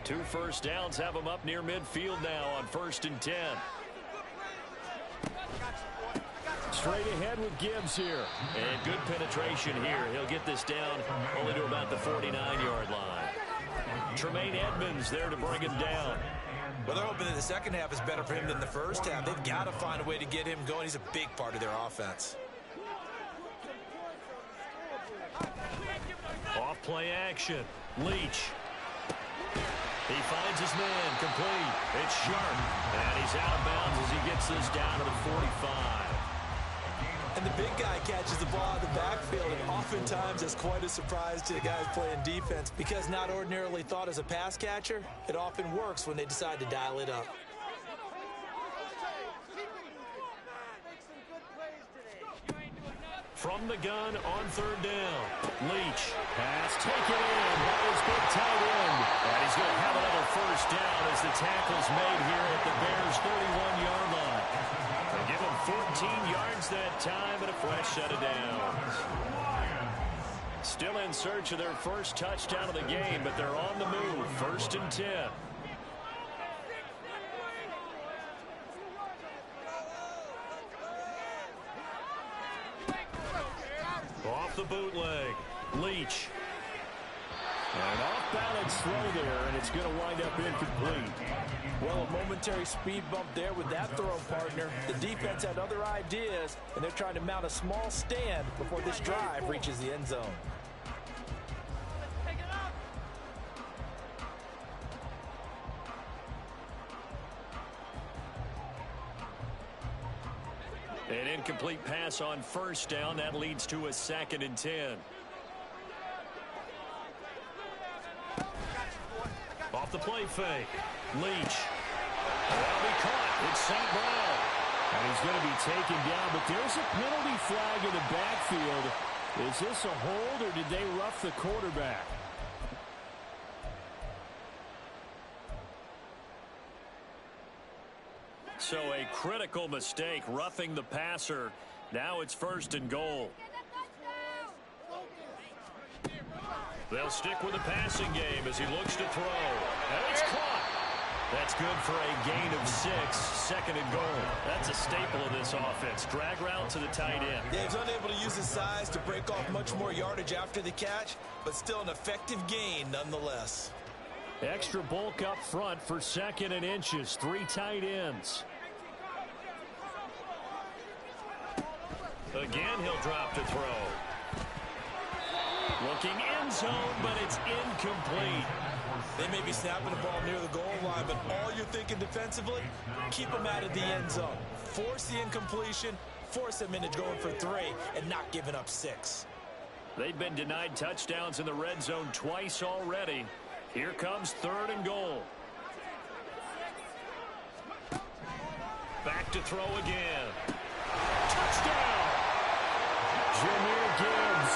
2 first downs have him up near midfield now on 1st and 10. Straight ahead with Gibbs here. And good penetration here. He'll get this down only to about the 49-yard line. Tremaine Edmonds there to bring him down. Well, they're hoping that the second half is better for him than the first half. They've got to find a way to get him going. He's a big part of their offense. Off play action. Leach. He finds his man complete. It's Sharp. And he's out of bounds as he gets this down to the 45. And the big guy catches the ball out of the backfield, and oftentimes that's quite a surprise to the guys playing defense because not ordinarily thought as a pass catcher, it often works when they decide to dial it up. From the gun on 3rd down, Leach. Pass taken in by his big tight end. And he's going to have another first down as the tackle's made here at the Bears' 31-yard line. They give him 14 yards that time and a fresh set of downs. Still in search of their first touchdown of the game, but they're on the move. 1st and 10. Off the bootleg, Leach. An off-balance throw there, and it's going to wind up incomplete. Well, a momentary speed bump there with that throw, partner. The defense had other ideas, and they're trying to mount a small stand before this drive reaches the end zone. An incomplete pass on 1st down. That leads to a 2nd and 10. Off the play fake. Leach. That'll be caught. It's St. Brown. And he's going to be taken down, but there's a penalty flag in the backfield. Is this a hold, or did they rough the quarterback? So a critical mistake, roughing the passer. Now it's 1st and goal. They'll stick with the passing game as he looks to throw. And it's caught. That's good for a gain of 6, 2nd and goal. That's a staple of this offense. Drag route to the tight end. Yeah, he's unable to use his size to break off much more yardage after the catch, but still an effective gain nonetheless. Extra bulk up front for 2nd and inches. 3 tight ends. Again, he'll drop to throw. Looking end zone, but it's incomplete. They may be snapping the ball near the goal line, but all you're thinking defensively, keep them out of the end zone. Force the incompletion, force them into going for 3, and not giving up 6. They've been denied touchdowns in the red zone twice already. Here comes 3rd and goal. Back to throw again. Touchdown! Jahmyr Gibbs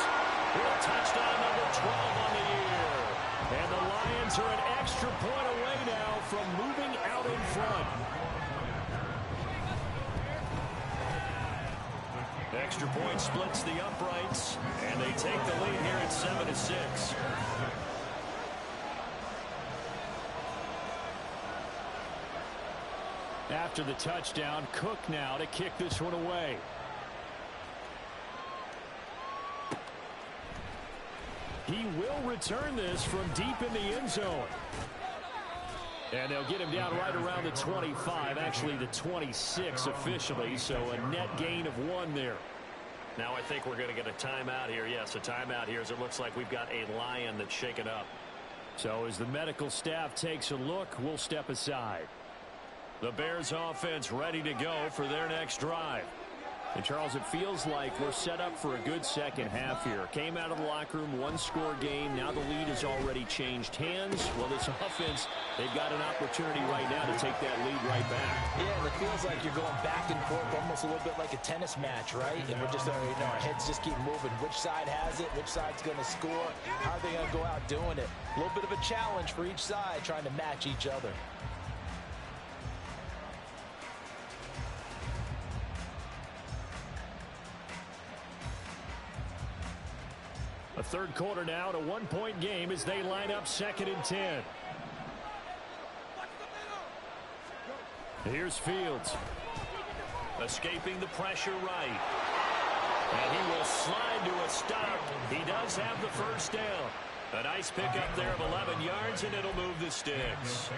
with a touchdown number 12 on the year. And the Lions are an extra point away now from moving out in front. Extra point splits the uprights, and they take the lead here at 7-6. After the touchdown, Cook now to kick this one away. He will return this from deep in the end zone. And they'll get him down right around the 25, actually the 26 officially, so a net gain of 1 there. Now I think we're going to get a timeout here. Yes, a timeout here as it looks like we've got a Lion that's shaken up. So as the medical staff takes a look, we'll step aside. The Bears offense ready to go for their next drive. And, Charles, it feels like we're set up for a good second half here. Came out of the locker room, one-score game. Now the lead has already changed hands. Well, this offense, they've got an opportunity right now to take that lead right back. Yeah, and it feels like you're going back and forth almost a little bit like a tennis match, right? And we're just, our heads just keep moving. Which side has it? Which side's going to score? How are they going to go out doing it? A little bit of a challenge for each side trying to match each other. A third quarter now, and a one-point game as they line up 2nd and 10. Here's Fields. Escaping the pressure right. And he will slide to a stop. He does have the first down. A nice pickup there of 11 yards, and it'll move the sticks.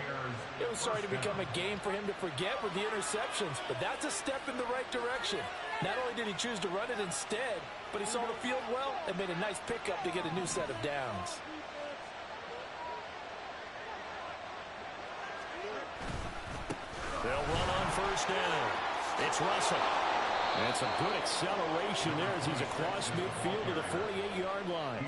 It was starting to become a game for him to forget with the interceptions, but that's a step in the right direction. Not only did he choose to run it instead, but he saw the field well and made a nice pickup to get a new set of downs. They'll run on first down. It's Russell. And some good acceleration there as he's across midfield to the 48-yard line.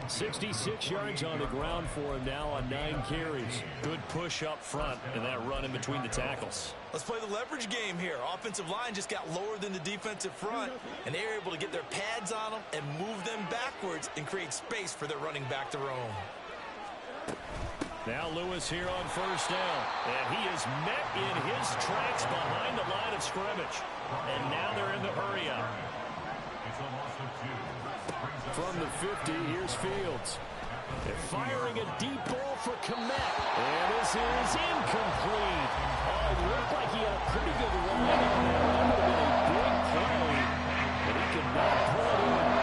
66 yards on the ground for him now on 9 carries. Good push up front and that run in between the tackles. Let's play the leverage game here. Offensive line just got lower than the defensive front, and they were able to get their pads on them and move them backwards and create space for their running back to roam. Now Lewis here on first down. And he is met in his tracks behind the line of scrimmage. And now they're in the hurry up. From the 50, here's Fields. They're firing a deep ball for Kmet. And this is incomplete. Oh, it looked like he had a pretty good run on that. That would have been a big play. But he could not pull it in.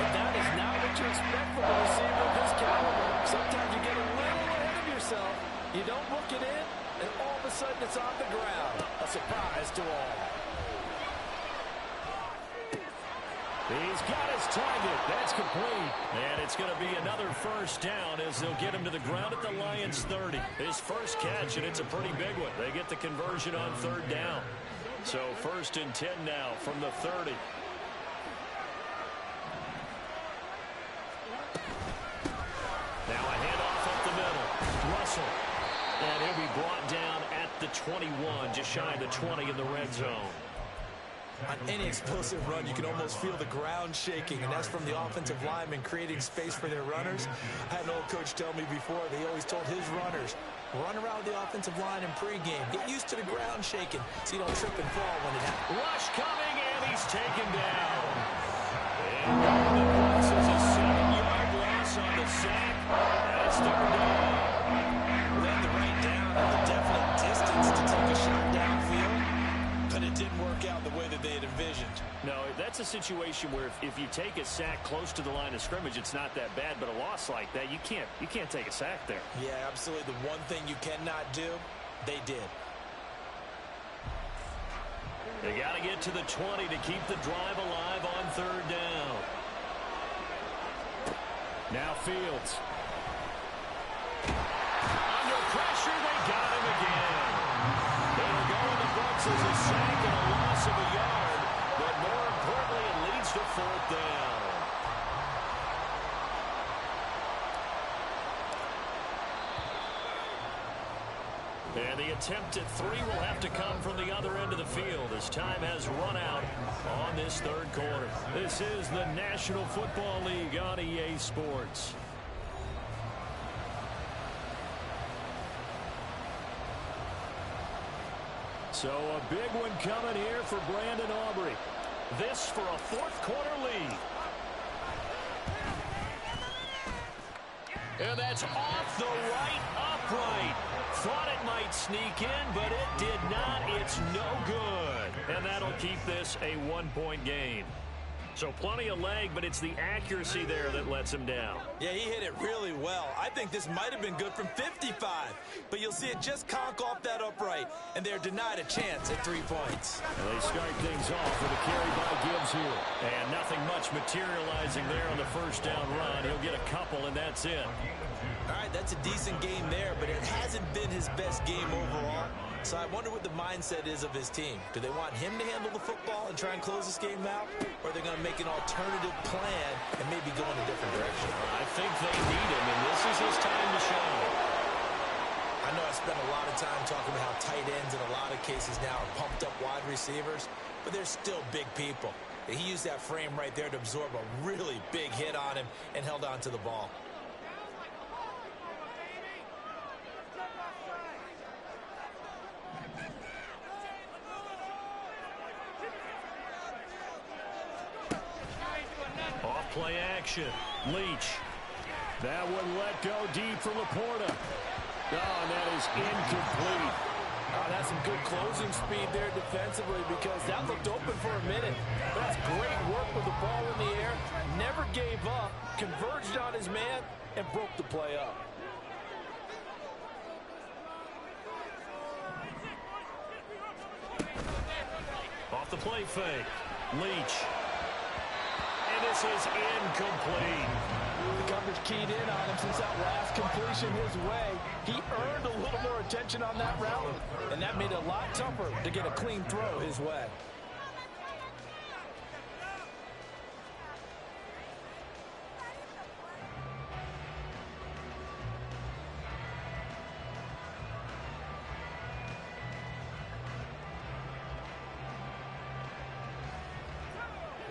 And that is not what you expect from a receiver of this caliber. Sometimes you get a little ahead of yourself. You don't look it in, and all of a sudden it's on the ground. A surprise to all. He's got his target. That's complete. And it's going to be another first down as they'll get him to the ground at the Lions' 30. His first catch, and it's a pretty big one. They get the conversion on third down. So 1st and 10 now from the 30. Now a handoff up the middle. Russell. And he'll be brought down at the 21, just shy of the 20 in the red zone. On any explosive run, you can almost feel the ground shaking, and that's from the offensive linemen creating space for their runners. I had an old coach tell me before, they always told his runners, run around the offensive line in pregame. Get used to the ground shaking so you don't trip and fall when it happens. Rush coming, and he's taken down. And the crosses a 7-yard loss on the sack. That's third down. Well, they had the right down and the definite distance to take a shot downfield, but it didn't work out the way that they had envisioned. No, that's a situation where if you take a sack close to the line of scrimmage, it's not that bad, but a loss like that, you can't take a sack there. Yeah, absolutely. The one thing you cannot do, they did. They got to get to the 20 to keep the drive alive on third down. Now Fields. Under pressure, they got him again. It'll go in the books as a sack and a loss of a yard, but more importantly, it leads to fourth down. And the attempt at 3 will have to come from the other end of the field as time has run out on this third quarter. This is the National Football League on EA Sports. So a big one coming here for Brandon Aubrey. This for a fourth quarter lead. And that's off the right upright. Thought it might sneak in, but it did not. It's no good. And that'll keep this a 1-point game. So plenty of leg, but it's the accuracy there that lets him down. Yeah, he hit it really well. I think this might have been good from 55. But you'll see it just conk off that upright, and they're denied a chance at 3 points. And they start things off with a carry by Gibbs here. And nothing much materializing there on the first down run. He'll get a couple, and that's it. All right, that's a decent game there, but it hasn't been his best game overall. So I wonder what the mindset is of his team. Do they want him to handle the football and try and close this game out? Or are they going to make an alternative plan and maybe go in a different direction? I think they need him, and this is his time to shine. I know I spent a lot of time talking about how tight ends in a lot of cases now are pumped up wide receivers, but they're still big people. He used that frame right there to absorb a really big hit on him and held on to the ball. Play action. Leach. That one let go deep for Laporta. Oh, and that is incomplete. Oh, that's some good closing speed there defensively because that looked open for a minute. But that's great work with the ball in the air. Never gave up. Converged on his man and broke the play up. Off the play fake. Leach. And this is incomplete. The coverage keyed in on him since that last completion his way. He earned a little more attention on that route, and that made it a lot tougher to get a clean throw his way.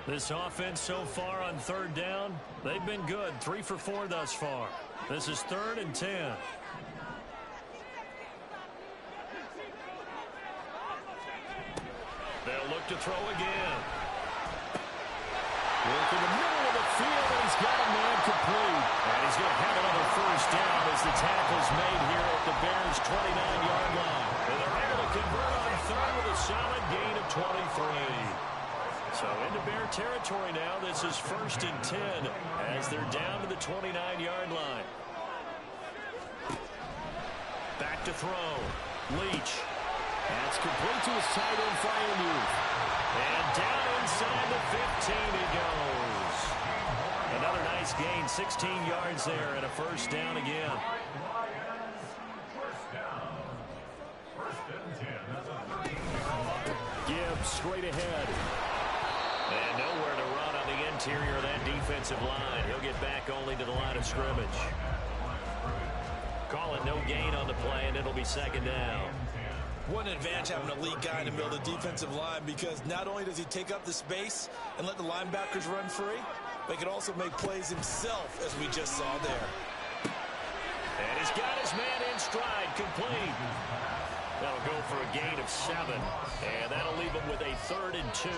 This offense so far on third down, they've been good. 3 for 4 thus far. This is 3rd and 10. They'll look to throw again. Work in the middle of the field, and he's got a man complete. And he's going to have another first down as the tackle's made here at the Bears' 29-yard line. And they're able to convert on 3rd with a solid gain of 23. So into Bear territory now. This is 1st and 10 as they're down to the 29-yard line. Back to throw. Leach. That's complete to his tight end, Freiermuth. And down inside the 15 he goes. Another nice gain, 16 yards there, and a first down again. Gibbs straight ahead. And nowhere to run on the interior of that defensive line. He'll get back only to the line of scrimmage. Call it no gain on the play, and it'll be 2nd down. What an advantage having a lead guy in the middle of the defensive line, because not only does he take up the space and let the linebackers run free, but he can also make plays himself, as we just saw there. And he's got his man in stride, complete. That'll go for a gain of 7, and that'll leave him with a 3rd and 2.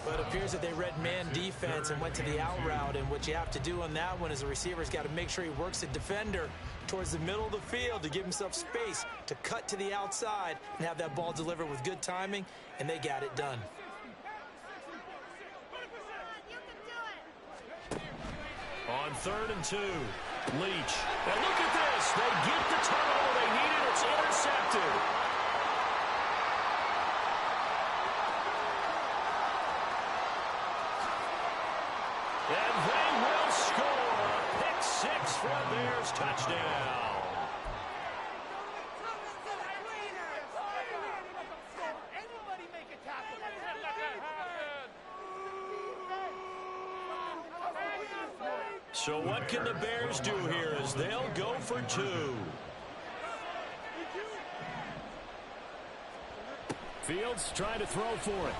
But it appears that they read man defense and went to the out route, and what you have to do on that one is the receiver's got to make sure he works the defender towards the middle of the field to give himself space to cut to the outside and have that ball delivered with good timing, and they got it done. On 3rd and 2, Leach. And look at this. They get the turnover they needed. It's intercepted. And they will score a pick 6 for a Bears touchdown. So what can the Bears do here as they'll go for 2? Fields trying to throw for it.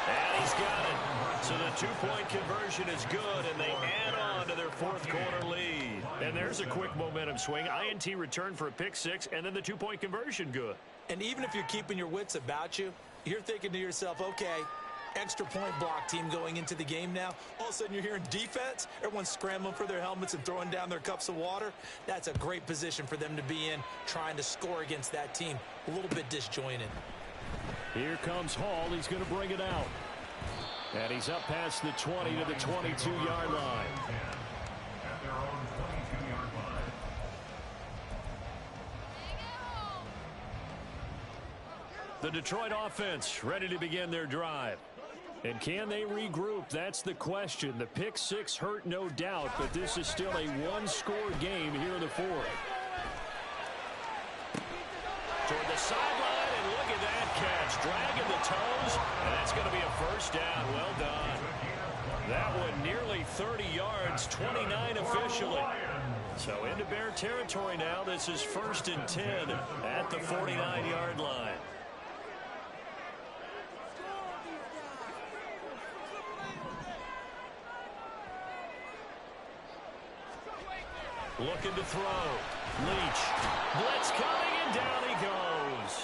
And he's got it. So the 2-point conversion is good, and they add on to their 4th quarter lead. And there's a quick momentum swing. INT return for a pick 6, and then the 2-point conversion good. And even if you're keeping your wits about you, you're thinking to yourself, okay, extra point block team going into the game now. All of a sudden you're hearing defense. Everyone's scrambling for their helmets and throwing down their cups of water. That's a great position for them to be in, trying to score against that team. A little bit disjointed. Here comes Hall. He's going to bring it out. And he's up past the 20 to the 22-yard line. At their own 22-yard line. The Detroit offense ready to begin their drive. And can they regroup? That's the question. The pick six hurt, no doubt, but this is still a one-score game here in the fourth. Toward the sideline, and look at that catch. Dragging the toes, and that's going to be a first down. Well done. That one nearly 30 yards, 29 officially. So into Bear territory now. This is 1st and 10 at the 49-yard line. Looking to throw. Leach. Blitz coming, and down he goes.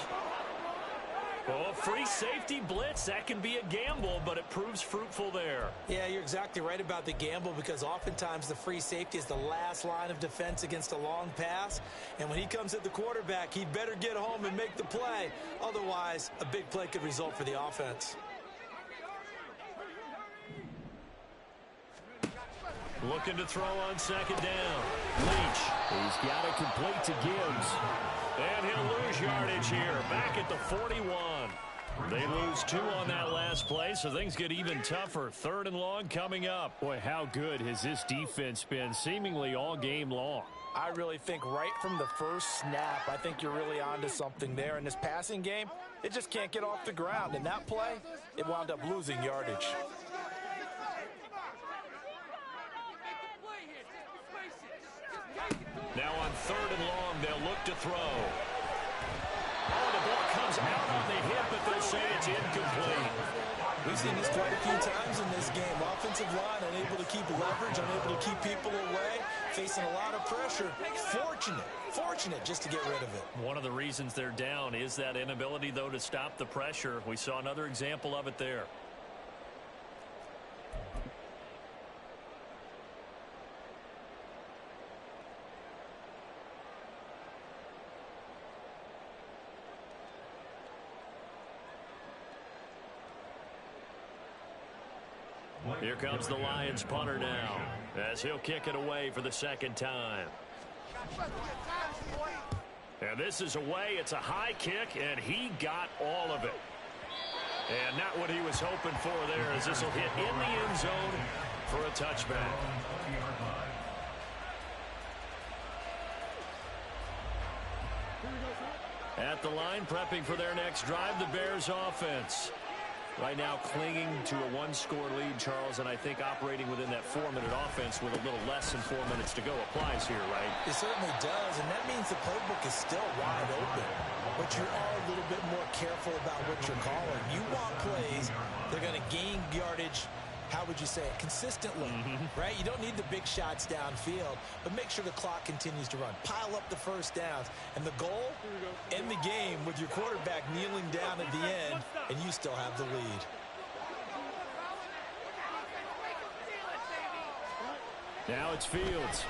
Oh, free safety blitz. That can be a gamble, but it proves fruitful there. Yeah, you're exactly right about the gamble, because oftentimes the free safety is the last line of defense against a long pass. And when he comes at the quarterback, he'd better get home and make the play. Otherwise, a big play could result for the offense. Looking to throw on 2nd down. Leach. He's got it complete to Gibbs. And he'll lose yardage here. Back at the 41. They lose 2 on that last play, so things get even tougher. 3rd and long coming up. Boy, how good has this defense been seemingly all game long? I really think right from the first snap, I think you're really onto something there. In this passing game, it just can't get off the ground. In that play, it wound up losing yardage. Now on 3rd and long, they'll look to throw. Oh, the ball comes out on the hip, but they'll say it's incomplete. We've seen this quite a few times in this game. Offensive line unable to keep leverage, unable to keep people away, facing a lot of pressure. Fortunate just to get rid of it. One of the reasons they're down is that inability, though, to stop the pressure. We saw another example of it there. Here comes the Lions punter now, as he'll kick it away for the 2nd time. And this is away. It's a high kick, and he got all of it. And not what he was hoping for there, as this will hit in the end zone for a touchback. At the line, prepping for their next drive, the Bears offense. Right now clinging to a one-score lead, Charles, and I think operating within that 4-minute offense with a little less than 4 minutes to go applies here, right? It certainly does, and that means the playbook is still wide open. But you are a little bit more careful about what you're calling. You want plays, they're going to gain yardage, how would you say it, consistently, right? You don't need the big shots downfield, but make sure the clock continues to run. Pile up the first downs, and the goal, end the game with your quarterback kneeling down at the end, and you still have the lead. Now it's Fields.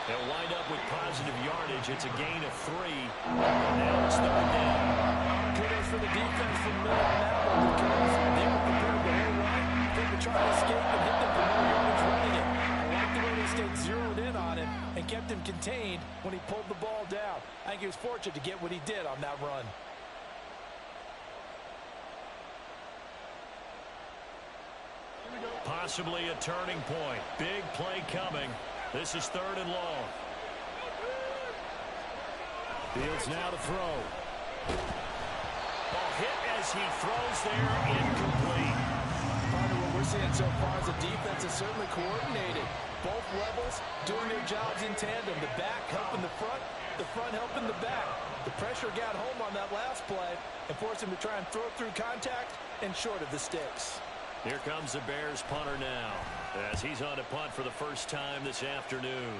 They'll wind up with positive yardage. It's a gain of 3. And now it's 3rd down. Kudos for the defense from Miller on that one, because they were prepared the whole run. They were trying to escape and hit them for no yardage running it. I like the way they stayed zeroed in on him and kept him contained when he pulled the ball down. I think he was fortunate to get what he did on that run. Possibly a turning point. Big play coming. This is 3rd and long. Fields now to throw. Ball hit as he throws there, incomplete. Part of what we're seeing so far is the defense is certainly coordinated. Both levels doing their jobs in tandem. The back helping the front helping the back. The pressure got home on that last play and forced him to try and throw through contact and short of the sticks. Here comes the Bears punter now, as he's on to punt for the first time this afternoon.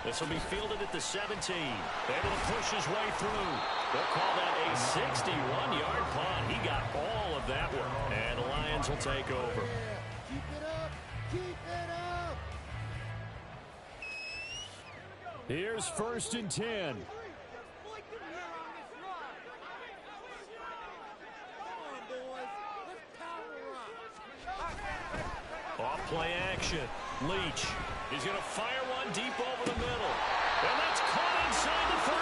This will be fielded at the 17. Able to push his way through. They'll call that a 61-yard punt. He got all of that one. And the Lions will take over. Keep it up. Keep it up. Here's 1st and 10. Off-play action. Leach is going to fire one deep over the middle. And that's caught inside the 35.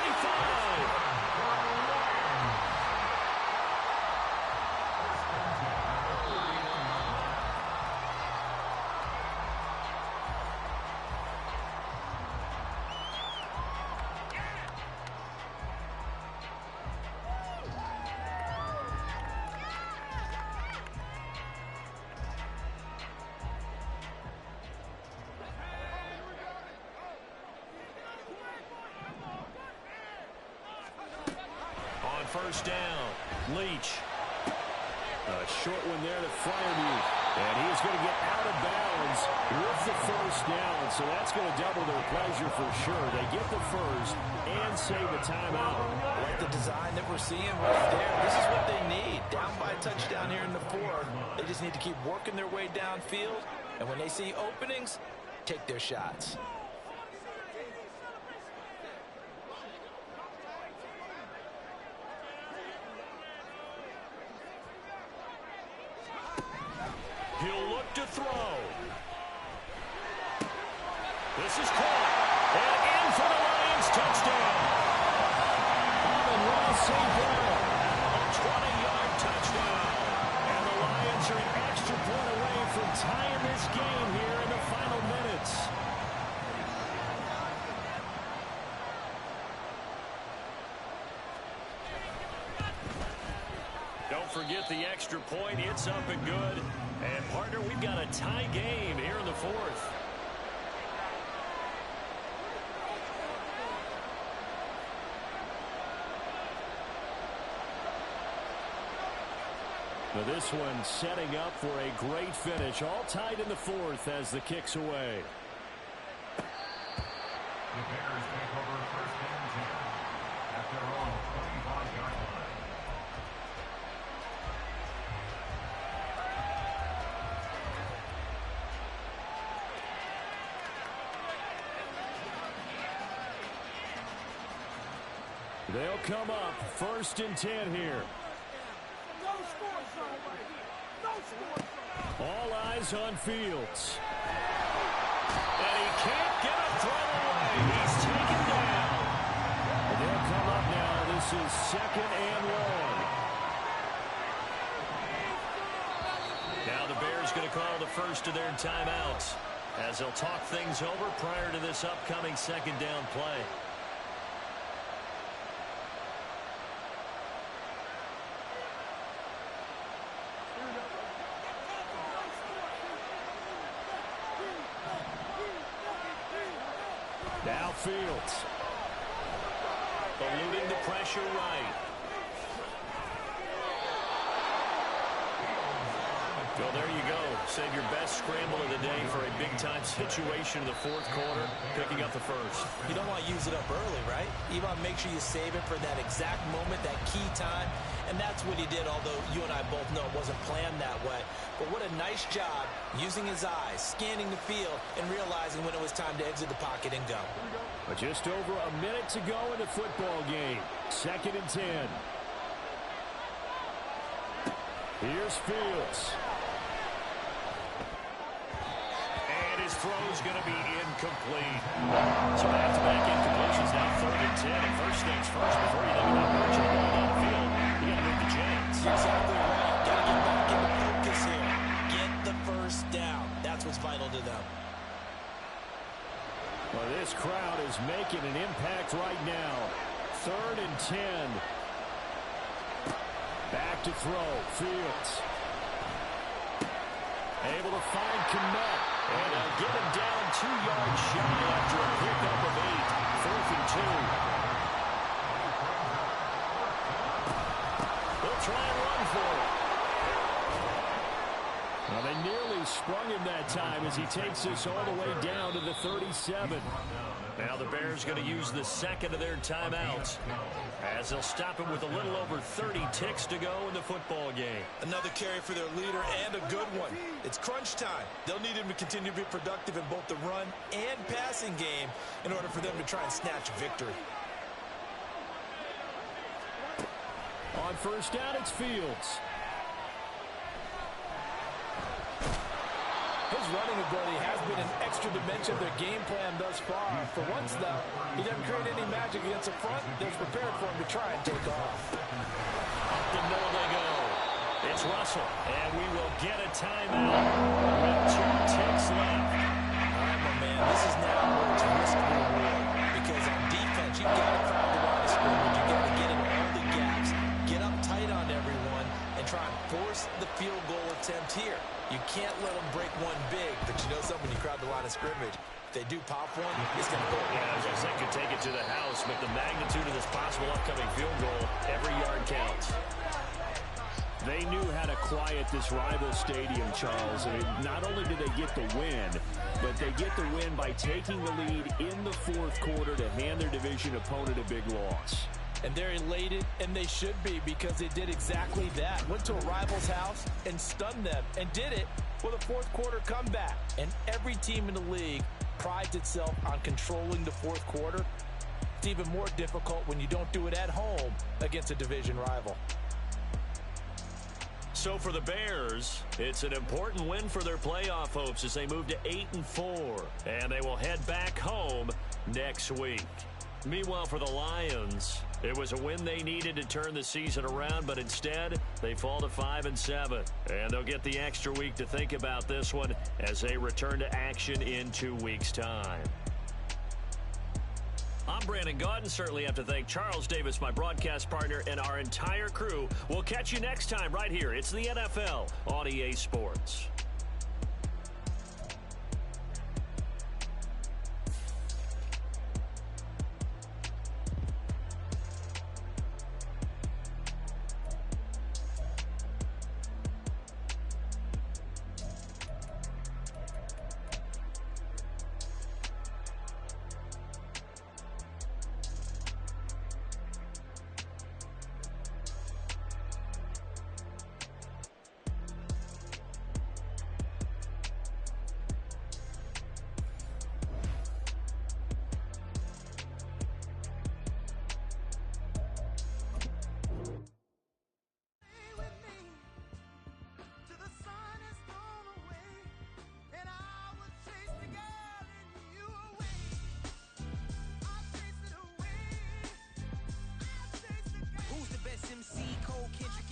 First down. Leach. A short one there to Freiermuth. And he's going to get out of bounds with the first down. So that's going to double their pleasure for sure. They get the first and save a timeout. Like the design that we're seeing right there. This is what they need. Down by a touchdown here in the 4th. They just need to keep working their way downfield. And when they see openings, take their shots. He'll look to throw. This is caught. And in for the Lions touchdown. Amon-Ra St. Brown. A 20-yard touchdown. And the Lions are an extra point away from tying this game here in the final minutes. Don't forget the extra point. It's up and good. And, partner, we've got a tie game here in the 4th. Now this one setting up for a great finish. All tied in the 4th as the kick's away. The Bears take over 1st and 10 at their own 25-yard line. They'll come up 1st and 10 here. All eyes on Fields. And he can't get a throw away. He's taken down. And they'll come up now. This is 2nd and 1. Now the Bears going to call the first of their timeouts as they'll talk things over prior to this upcoming 2nd down play. Now Fields. Eluding the pressure right. Well, there you go. Save your best scramble of the day for a big-time situation in the 4th quarter, picking up the first. You don't want to use it up early, right? You want to make sure you save it for that exact moment, that key time. And that's what he did, although you and I both know it wasn't planned that way. But what a nice job using his eyes, scanning the field, and realizing when it was time to exit the pocket and go. But just over a minute to go in the football game. 2nd and 10. Here's Fields. And his throw's going to be incomplete. So back-to-back incompletions now 3rd and 10. And first things first, before you think about marching the ball down the field, you got to move the chains. Exactly right. Got to get back into focus here. Get the first down. That's what's vital to them. Well, this crowd is making an impact right now. 3rd and 10. Back to throw. Fields. Able to find Kmet. And they'll get him down 2 yards shy after a pickup of 8. 4th and 2. They'll try and run for it. Well, they nearly sprung him that time as he takes us all the way down to the 37. Now the Bears going to use the second of their timeouts as they'll stop it with a little over 30 ticks to go in the football game. Another carry for their leader and a good one. It's crunch time. They'll need him to continue to be productive in both the run and passing game in order for them to try and snatch victory. On first down, it's Fields. His running ability has been an extra dimension of their game plan thus far. For once, though, he doesn't create any magic against the front. They're prepared for him to try and take off. Up the middle they go. It's Russell, and we will get a timeout with 2 ticks left. All right, my man, this is now where it's risk-reward. Because on defense, you've got to crowd the line of scrimmage. You've got to get in all the gaps, get up tight on everyone, and try and force the field goal attempt here. You can't let them break one big, but you know something, when you crowd the line of scrimmage, if they do pop one, it's going to go. Yeah, as I said, could take it to the house, but the magnitude of this possible upcoming field goal, every yard counts. They knew how to quiet this rival stadium, Charles. I mean, not only did they get the win, but they get the win by taking the lead in the fourth quarter to hand their division opponent a big loss. And they're elated, and they should be, because they did exactly that. Went to a rival's house and stunned them, and did it with a fourth quarter comeback. And every team in the league prides itself on controlling the fourth quarter. It's even more difficult when you don't do it at home against a division rival. So for the Bears, it's an important win for their playoff hopes as they move to 8-4, and they will head back home next week. Meanwhile, for the Lions, it was a win they needed to turn the season around, but instead, they fall to 5-7. And they'll get the extra week to think about this one as they return to action in 2 weeks' time. I'm Brandon Gaudin. Certainly have to thank Charles Davis, my broadcast partner, and our entire crew. We'll catch you next time right here. It's the NFL on EA Sports.